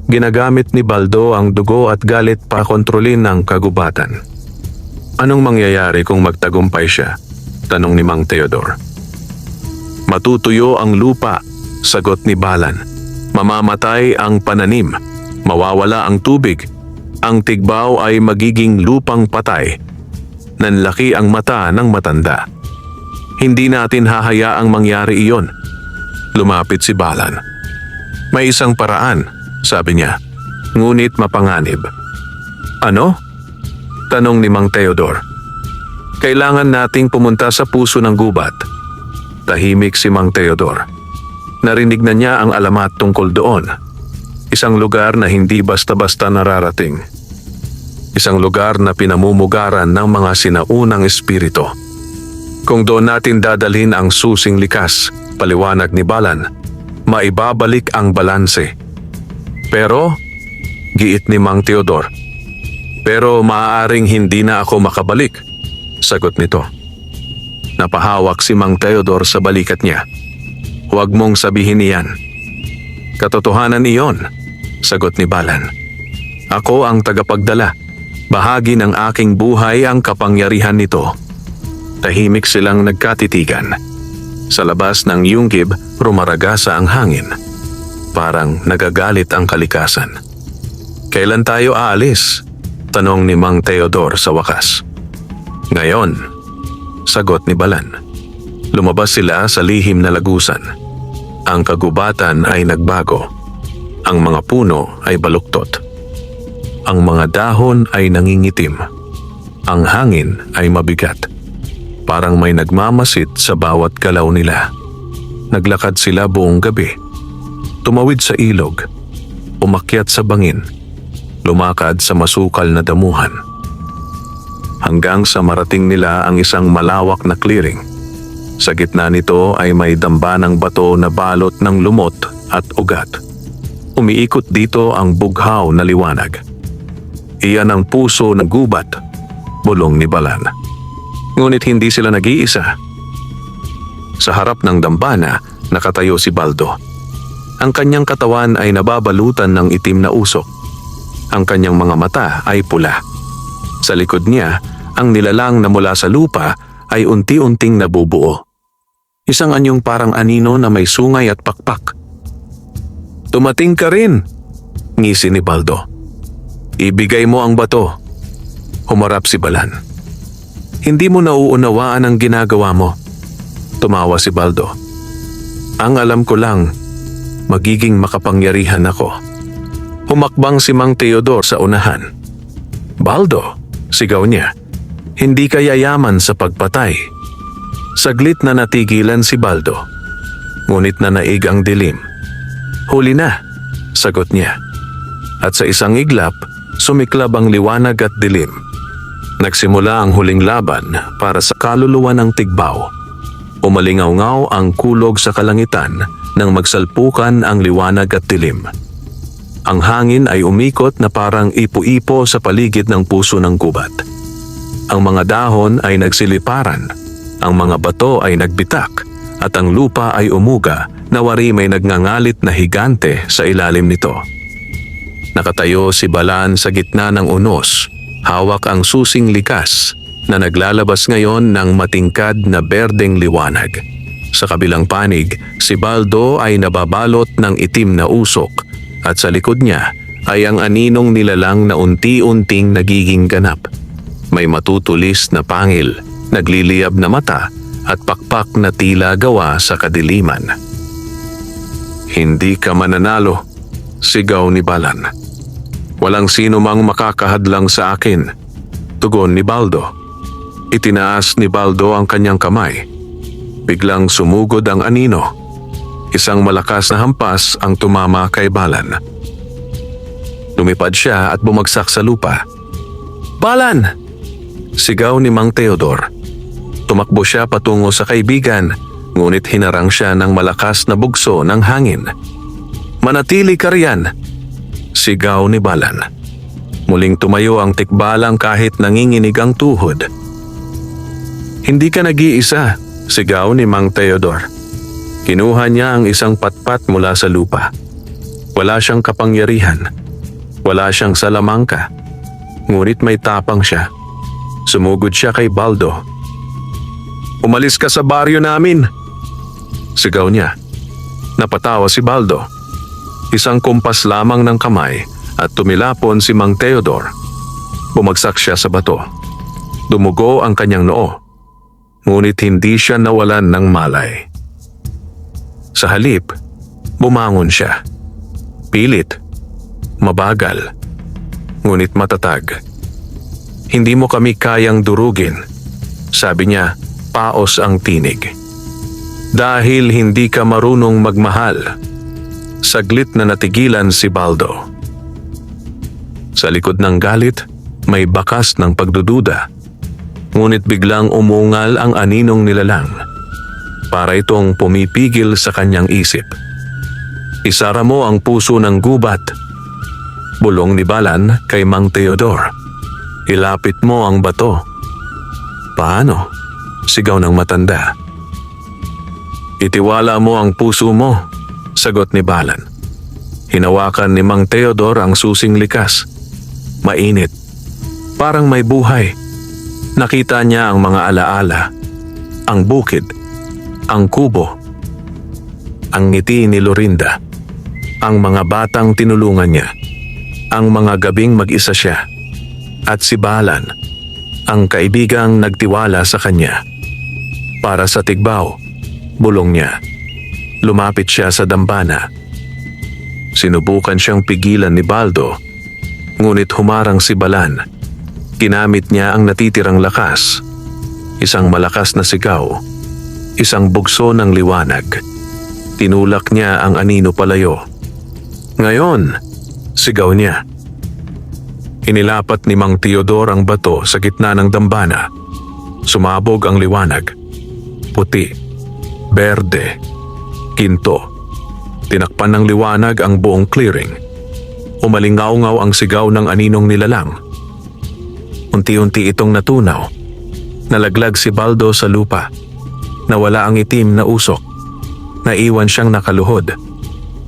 Speaker 1: Ginagamit ni Baldo ang dugo at galit para kontrolin ang kagubatan. Anong mangyayari kung magtagumpay siya? Tanong ni Mang Teodor. Matutuyo ang lupa, sagot ni Balan. Mamamatay ang pananim, mawawala ang tubig. Ang Tigbao ay magiging lupang patay. Nanlaki ang mata ng matanda. Hindi natin hahayaang mangyari iyon. Lumapit si Balan. May isang paraan, sabi niya. Ngunit mapanganib. Ano? Tanong ni Mang Teodor. Kailangan nating pumunta sa puso ng gubat. Tahimik si Mang Teodor. Narinig na niya ang alamat tungkol doon. Isang lugar na hindi basta-basta nararating. Isang lugar na pinamumugaran ng mga sinaunang espiritu. Kung doon natin dadalhin ang susing likas, paliwanag ni Balan, maibabalik ang balanse. Pero, giit ni Mang Teodor, pero maaaring hindi na ako makabalik, sagot nito. Napahawak si Mang Teodor sa balikat niya. Huwag mong sabihin iyan. Katotohanan iyon, sagot ni Balan. Ako ang tagapagdala. Bahagi ng aking buhay ang kapangyarihan nito. Tahimik silang nagkatitigan. Sa labas ng Yunggib, rumaragasa ang hangin. Parang nagagalit ang kalikasan. Kailan tayo aalis? Tanong ni Mang Teodor sa wakas. Ngayon, sagot ni Balan. Lumabas sila sa lihim na lagusan. Ang kagubatan ay nagbago. Ang mga puno ay baluktot. Ang mga dahon ay nangingitim. Ang hangin ay mabigat. Parang may nagmamasid sa bawat galaw nila. Naglakad sila buong gabi. Tumawid sa ilog. Umakyat sa bangin. Lumakad sa masukal na damuhan. Hanggang sa marating nila ang isang malawak na clearing. Sa gitna nito ay may dambanang bato na balot ng lumot at ugat. Umiikot dito ang bughaw na liwanag. Iyan ang puso ng gubat, bulong ni Balan. Ngunit hindi sila nag-iisa. Sa harap ng dambana, nakatayo si Baldo. Ang kanyang katawan ay nababalutan ng itim na usok. Ang kanyang mga mata ay pula. Sa likod niya, ang nilalang na mula sa lupa ay unti-unting nabubuo. Isang anyong parang anino na may sungay at pakpak. Tumating ka rin, ngisi ni Baldo. Ibigay mo ang bato. Humarap si Balan. Hindi mo nauunawaan ang ginagawa mo. Tumawa si Baldo. Ang alam ko lang, magiging makapangyarihan ako. Humakbang si Mang Teodor sa unahan. Baldo, sigaw niya, hindi ka yayaman sa pagpatay. Saglit na natigilan si Baldo. Ngunit nanaig ang dilim. Huli na, sagot niya. At sa isang iglap, sumiklab ang liwanag at dilim. Nagsimula ang huling laban para sa kaluluwa ng Tigbaw. Umalingaw-ngaw ang kulog sa kalangitan nang magsalpukan ang liwanag at dilim. Ang hangin ay umikot na parang ipo-ipo sa paligid ng puso ng gubat. Ang mga dahon ay nagsiliparan, ang mga bato ay nagbitak, at ang lupa ay umuga na wari may nagngangalit na higante sa ilalim nito. Nakatayo si Balan sa gitna ng unos, hawak ang susing likas na naglalabas ngayon ng matingkad na berdeng liwanag. Sa kabilang panig, si Baldo ay nababalot ng itim na usok at sa likod niya ay ang aninong nilalang na unti-unting nagiging ganap. May matutulis na pangil, nagliliyab na mata at pakpak na tila gawa sa kadiliman. Hindi ka mananalo, sigaw ni Balan. Walang sino mang makakahadlang sa akin, tugon ni Baldo. Itinaas ni Baldo ang kanyang kamay. Biglang sumugod ang anino. Isang malakas na hampas ang tumama kay Balan. Lumipad siya at bumagsak sa lupa. Balan! Sigaw ni Mang Teodor. Tumakbo siya patungo sa kaibigan, ngunit hinarang siya ng malakas na bugso ng hangin. Manatili ka riyan! Sigaw ni Balan. Muling tumayo ang tikbalang kahit nanginginig ang tuhod. Hindi ka nag-iisa, sigaw ni Mang Teodor. Kinuha niya ang isang patpat mula sa lupa. Wala siyang kapangyarihan. Wala siyang salamangka. Ngunit may tapang siya. Sumugod siya kay Baldo. Umalis ka sa baryo namin! Sigaw niya. Napatawa si Baldo. Isang kumpas lamang ng kamay at tumilapon si Mang Teodor. Bumagsak siya sa bato. Dumugo ang kanyang noo. Ngunit hindi siya nawalan ng malay. Sa halip, bumangon siya. Pilit, mabagal, ngunit matatag. Hindi mo kami kayang durugin, sabi niya, paos ang tinig. Dahil hindi ka marunong magmahal. Saglit na natigilan si Baldo. Sa likod ng galit, may bakas ng pagdududa. Ngunit biglang umungal ang aninong nilalang. Para itong pumipigil sa kanyang isip. Isara mo ang puso ng gubat. Bulong ni Balan kay Mang Teodor. Ilapit mo ang bato. Paano? Sigaw ng matanda. Itiwala mo ang puso mo, sagot ni Balan. Hinawakan ni Mang Teodor ang susing likas. Mainit. Parang may buhay. Nakita niya ang mga alaala. Ang bukid. Ang kubo. Ang ngiti ni Lorinda. Ang mga batang tinulungan niya. Ang mga gabing mag-isa siya. At si Balan, ang kaibigang nagtiwala sa kanya. Para sa Tigbaw, bulong niya. Lumapit siya sa dambana. Sinubukan siyang pigilan ni Baldo, ngunit humarang si Balan. Ginamit niya ang natitirang lakas. Isang malakas na sigaw, isang bugso ng liwanag. Tinulak niya ang anino palayo. Ngayon, sigaw niya. Inilapat ni Mang Teodor ang bato sa gitna ng dambana. Sumabog ang liwanag. Puti, berde, ginto. Tinakpan ng liwanag ang buong clearing. Umalingaw-ngaw ang sigaw ng aninong nilalang. Unti-unti itong natunaw. Nalaglag si Baldo sa lupa. Nawala ang itim na usok. Naiwan siyang nakaluhod.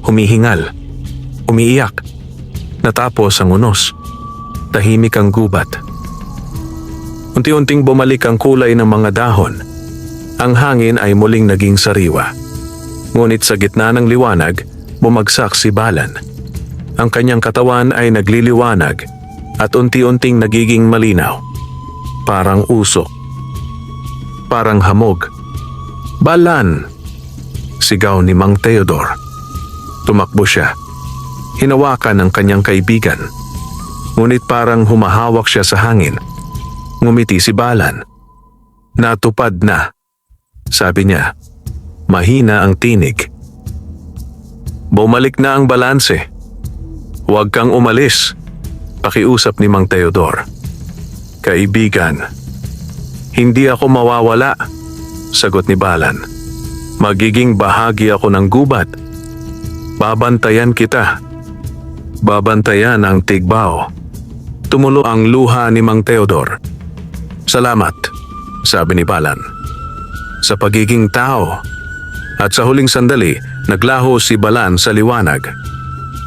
Speaker 1: Humihingal. Umiiyak. Natapos ang unos. Tahimik ang gubat. Unti-unting bumalik ang kulay ng mga dahon. Ang hangin ay muling naging sariwa. Ngunit sa gitna ng liwanag, bumagsak si Balan. Ang kanyang katawan ay nagliliwanag at unti-unting nagiging malinaw. Parang usok. Parang hamog. Balan! Sigaw ni Mang Teodor. Tumakbo siya. Hinawakan ng kanyang kaibigan. Ngunit parang humahawak siya sa hangin. Ngumiti si Balan. Natupad na. Sabi niya. Mahina ang tinig. Bumalik na ang balanse. Huwag kang umalis. Pakiusap ni Mang Teodor. Kaibigan, hindi ako mawawala, sagot ni Balan. Magiging bahagi ako ng gubat. Babantayan kita. Babantayan ang Tigbaw. Tumulo ang luha ni Mang Teodor. Salamat, sabi ni Balan. Sa pagiging tao. At sa huling sandali, naglaho si Balan sa liwanag.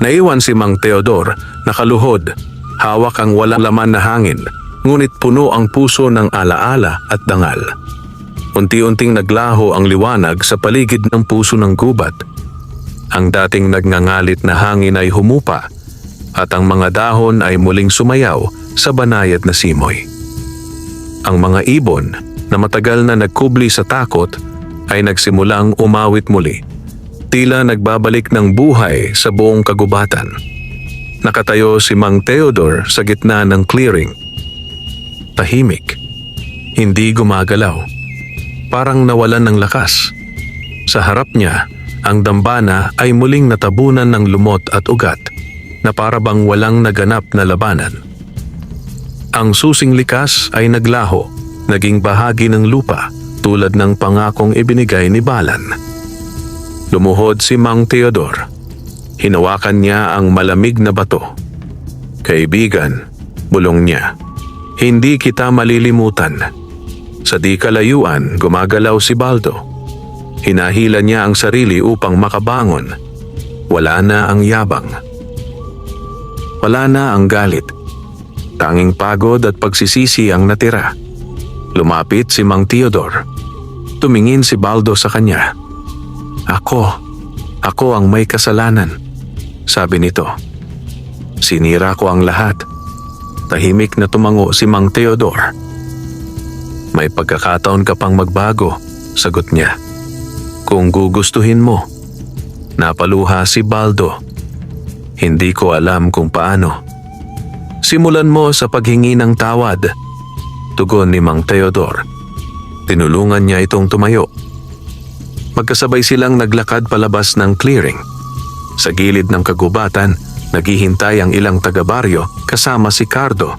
Speaker 1: Naiwan si Mang Teodor, nakaluhod, hawak ang walang laman na hangin, ngunit puno ang puso ng alaala at dangal. Unti-unting naglaho ang liwanag sa paligid ng puso ng gubat. Ang dating nagngangalit na hangin ay humupa at ang mga dahon ay muling sumayaw sa banayad na simoy. Ang mga ibon na matagal na nagkubli sa takot ay nagsimulang umawit muli. Tila nagbabalik ng buhay sa buong kagubatan. Nakatayo si Mang Teodor sa gitna ng clearing. Tahimik. Hindi gumagalaw. Parang nawalan ng lakas. Sa harap niya, ang dambana ay muling natabunan ng lumot at ugat na para bang walang naganap na labanan. Ang susing likas ay naglaho, naging bahagi ng lupa tulad ng pangakong ibinigay ni Balan. Lumuhod si Mang Teodor. Hinawakan niya ang malamig na bato. Kaibigan, bulong niya, hindi kita malilimutan. Sa di kalayuan, gumagalaw si Baldo. Hinahila niya ang sarili upang makabangon. Wala na ang yabang. Wala na ang galit. Tanging pagod at pagsisisi ang natira. Lumapit si Mang Teodor. Tumingin si Baldo sa kanya. Ako ang may kasalanan, sabi nito. Sinira ko ang lahat. Tahimik na tumango si Mang Teodor. May pagkakataon ka pang magbago, sagot niya. Kung gugustuhin mo. Napaluha si Baldo. Hindi ko alam kung paano. Simulan mo sa paghingi ng tawad, tugon ni Mang Teodor. Tinulungan niya itong tumayo. Magkasabay silang naglakad palabas ng clearing. Sa gilid ng kagubatan, naghihintay ang ilang taga-baryo kasama si Cardo.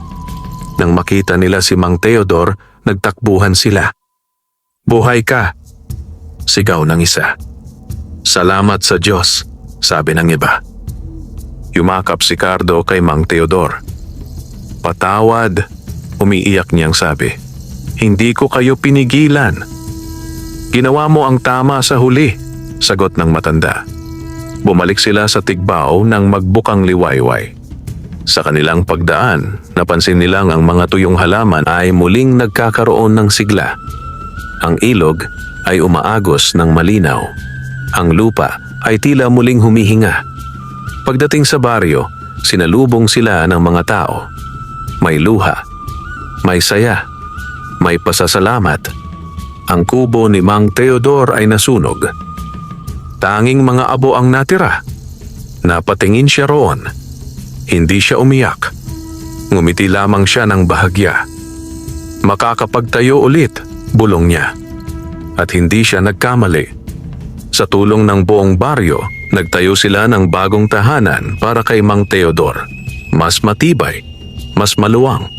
Speaker 1: Nang makita nila si Mang Teodor, nagtakbuhan sila. Buhay ka! Sigaw ng isa. Salamat sa Diyos, sabi ng iba. Yumakap si Cardo kay Mang Teodor. Patawad, umiiyak niyang sabi. Hindi ko kayo pinigilan. Ginawa mo ang tama sa huli, sagot ng matanda. Bumalik sila sa Tigbaw nang magbukang liwayway. Sa kanilang pagdaan, napansin nilang ang mga tuyong halaman ay muling nagkakaroon ng sigla. Ang ilog ay umaagos ng malinaw. Ang lupa ay tila muling humihinga. Pagdating sa baryo, sinalubong sila ng mga tao. may luha, may saya, may pasasalamat. Ang kubo ni Mang Teodor ay nasunog. Tanging mga abo ang natira. Napatingin siya roon. Hindi siya umiyak. Ngumiti lamang siya ng bahagya. Makakapagtayo ulit, bulong niya. At hindi siya nagkamali. Sa tulong ng buong baryo, nagtayo sila ng bagong tahanan para kay Mang Teodor. Mas matibay, mas maluwang.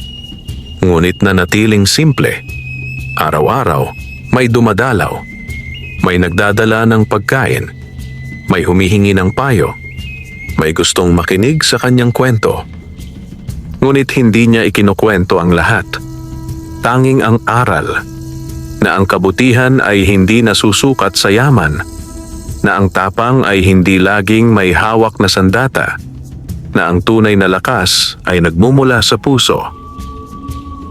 Speaker 1: Ngunit nanatiling simple. Araw-araw, may dumadalaw. May nagdadala ng pagkain. May humihingi ng payo. May gustong makinig sa kanyang kwento. Ngunit hindi niya ikinukwento ang lahat. Tanging ang aral na ang kabutihan ay hindi nasusukat sa yaman, na ang tapang ay hindi laging may hawak na sandata, na ang tunay na lakas ay nagmumula sa puso.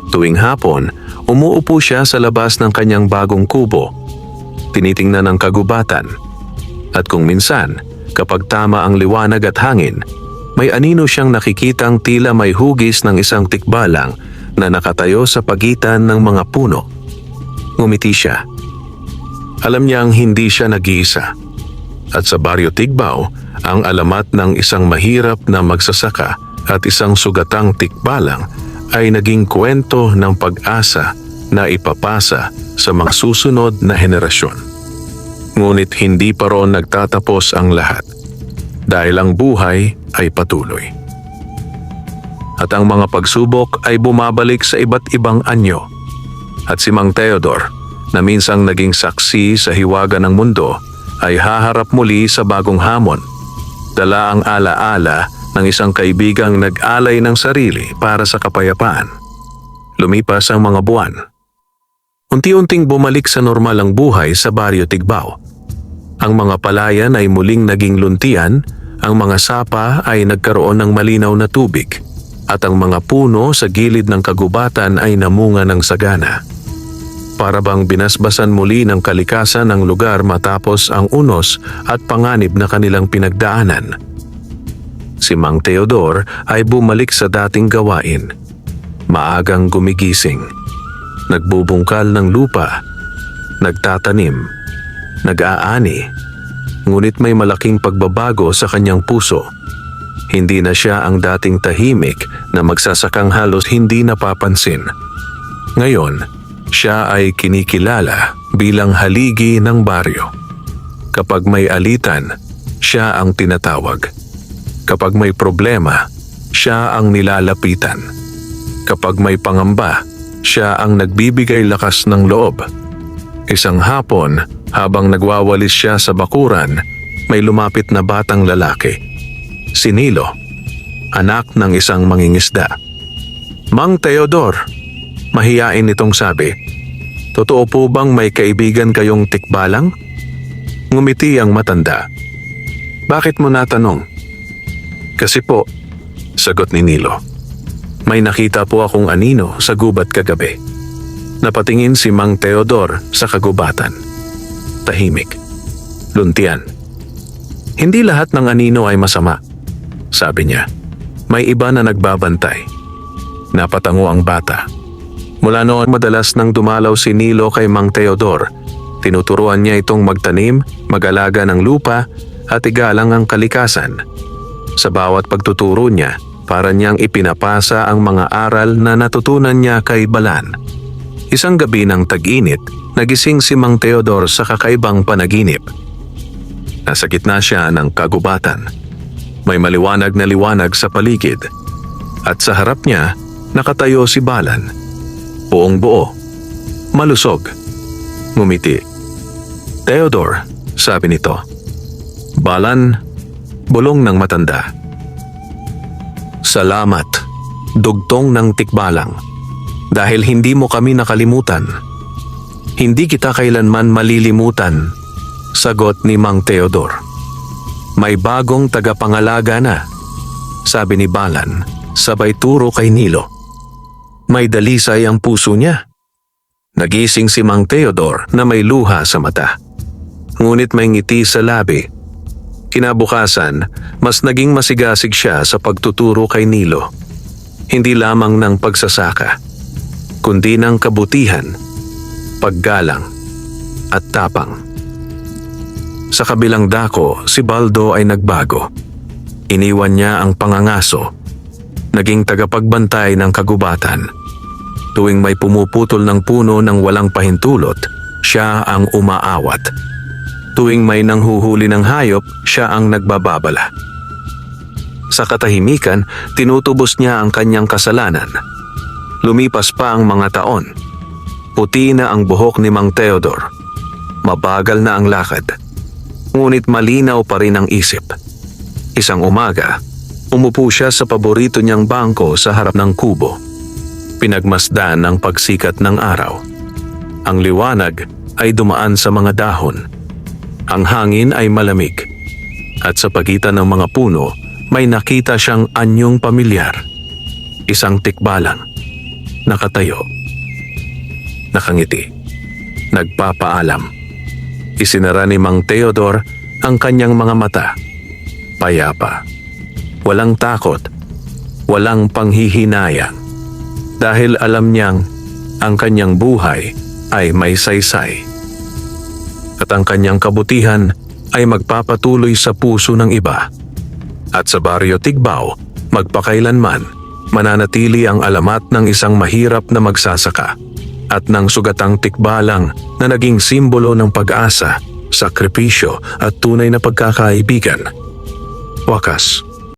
Speaker 1: Tuwing hapon, umuupo siya sa labas ng kanyang bagong kubo. Tinitingnan ang kagubatan. At kung minsan, kapag tama ang liwanag at hangin, may anino siyang nakikitang tila may hugis ng isang tikbalang na nakatayo sa pagitan ng mga puno. Ngumiti siya. Alam niyang hindi siya nag-iisa. At sa Baryo Tigbao, ang alamat ng isang mahirap na magsasaka at isang sugatang tikbalang ay naging kwento ng pag-asa na ipapasa sa mga susunod na henerasyon. Ngunit hindi pa roon nagtatapos ang lahat, dahil ang buhay ay patuloy. At ang mga pagsubok ay bumabalik sa iba't ibang anyo. At si Mang Teodor, na minsang naging saksi sa hiwaga ng mundo, ay haharap muli sa bagong hamon. Dala ang alaala ng isang kaibigang nag-alay ng sarili para sa kapayapaan. Lumipas ang mga buwan. Unti-unting bumalik sa normal ang buhay sa Baryo Tigbao. Ang mga palayan ay muling naging luntian, ang mga sapa ay nagkaroon ng malinaw na tubig, at ang mga puno sa gilid ng kagubatan ay namunga ng sagana. Para bang binasbasan muli ng kalikasan ang lugar matapos ang unos at panganib na kanilang pinagdaanan. Si Mang Teodor ay bumalik sa dating gawain. Maagang gumigising, nagbubungkal ng lupa, nagtatanim, nag-aani, ngunit may malaking pagbabago sa kanyang puso. Hindi na siya ang dating tahimik na magsasakang halos hindi napapansin. Ngayon, siya ay kinikilala bilang haligi ng baryo. Kapag may alitan, siya ang tinatawag. Kapag may problema, siya ang nilalapitan. Kapag may pangamba, siya ang nagbibigay lakas ng loob. Isang hapon, habang nagwawalis siya sa bakuran, may lumapit na batang lalaki. Si Nilo, anak ng isang mangingisda. Mang Teodor, mahiyain itong sabi, "Totoo po bang may kaibigan kayong tikbalang?" Ngumiti ang matanda. "Bakit mo natanong?" "Kasi po," sagot ni Nilo, "may nakita po akong anino sa gubat kagabi." Napatingin si Mang Teodor sa kagubatan. Tahimik. Luntian. "Hindi lahat ng anino ay masama," sabi niya. "May iba na nagbabantay." Napatango ang bata. Mula noon madalas nang dumalaw si Nilo kay Mang Teodor. Tinuturuan niya itong magtanim, mag-alaga ng lupa at igalang ang kalikasan. Sa bawat pagtuturo niya, para niyang ipinapasa ang mga aral na natutunan niya kay Balan. Isang gabi ng tag-init, nagising si Mang Teodor sa kakaibang panaginip. Nasa gitna siya ng kagubatan. May maliwanag na liwanag sa paligid. At sa harap niya, nakatayo si Balan. Buong buo. Malusog. Ngumiti. "Teodor," sabi nito. "Balan," bulong ng matanda. "Salamat, dugtong ng tikbalang. Dahil hindi mo kami nakalimutan. Hindi kita kailanman malilimutan," sagot ni Mang Teodor. "May bagong tagapangalaga na," sabi ni Balan, sabay turo kay Nilo. May dalisay ang puso niya. Nagising si Mang Teodor na may luha sa mata. Ngunit may ngiti sa labi. Kinabukasan, mas naging masigasig siya sa pagtuturo kay Nilo. hindi lamang ng pagsasaka, kundi ng kabutihan, paggalang, at tapang. Sa kabilang dako, si Baldo ay nagbago. Iniwan niya ang pangangaso, naging tagapagbantay ng kagubatan. Tuwing may pumuputol ng puno ng walang pahintulot, siya ang umaawat. Tuwing may nanghuhuli ng hayop, siya ang nagbababala. Sa katahimikan, tinutubos niya ang kanyang kasalanan. Lumipas pa ang mga taon. Puti na ang buhok ni Mang Theodore. Mabagal na ang lakad. Ngunit malinaw pa rin ang isip. Isang umaga, umupo siya sa paborito niyang bangko sa harap ng kubo. Pinagmasdan ang pagsikat ng araw. Ang liwanag ay dumaan sa mga dahon. Ang hangin ay malamig. At sa pagitan ng mga puno, may nakita siyang anyong pamilyar. Isang tikbalang. Nakatayo. Nakangiti. Nagpapaalam. Isinara ni Mang Theodore ang kanyang mga mata. Payapa. Walang takot. Walang panghihinayang. Dahil alam niyang ang kanyang buhay ay may saysay. At ang kanyang kabutihan ay magpapatuloy sa puso ng iba. At sa Baryo Tigbao, magpakailanman, mananatili ang alamat ng isang mahirap na magsasaka at ng sugatang tikbalang na naging simbolo ng pag-asa, sakripisyo at tunay na pagkakaibigan. Wakas.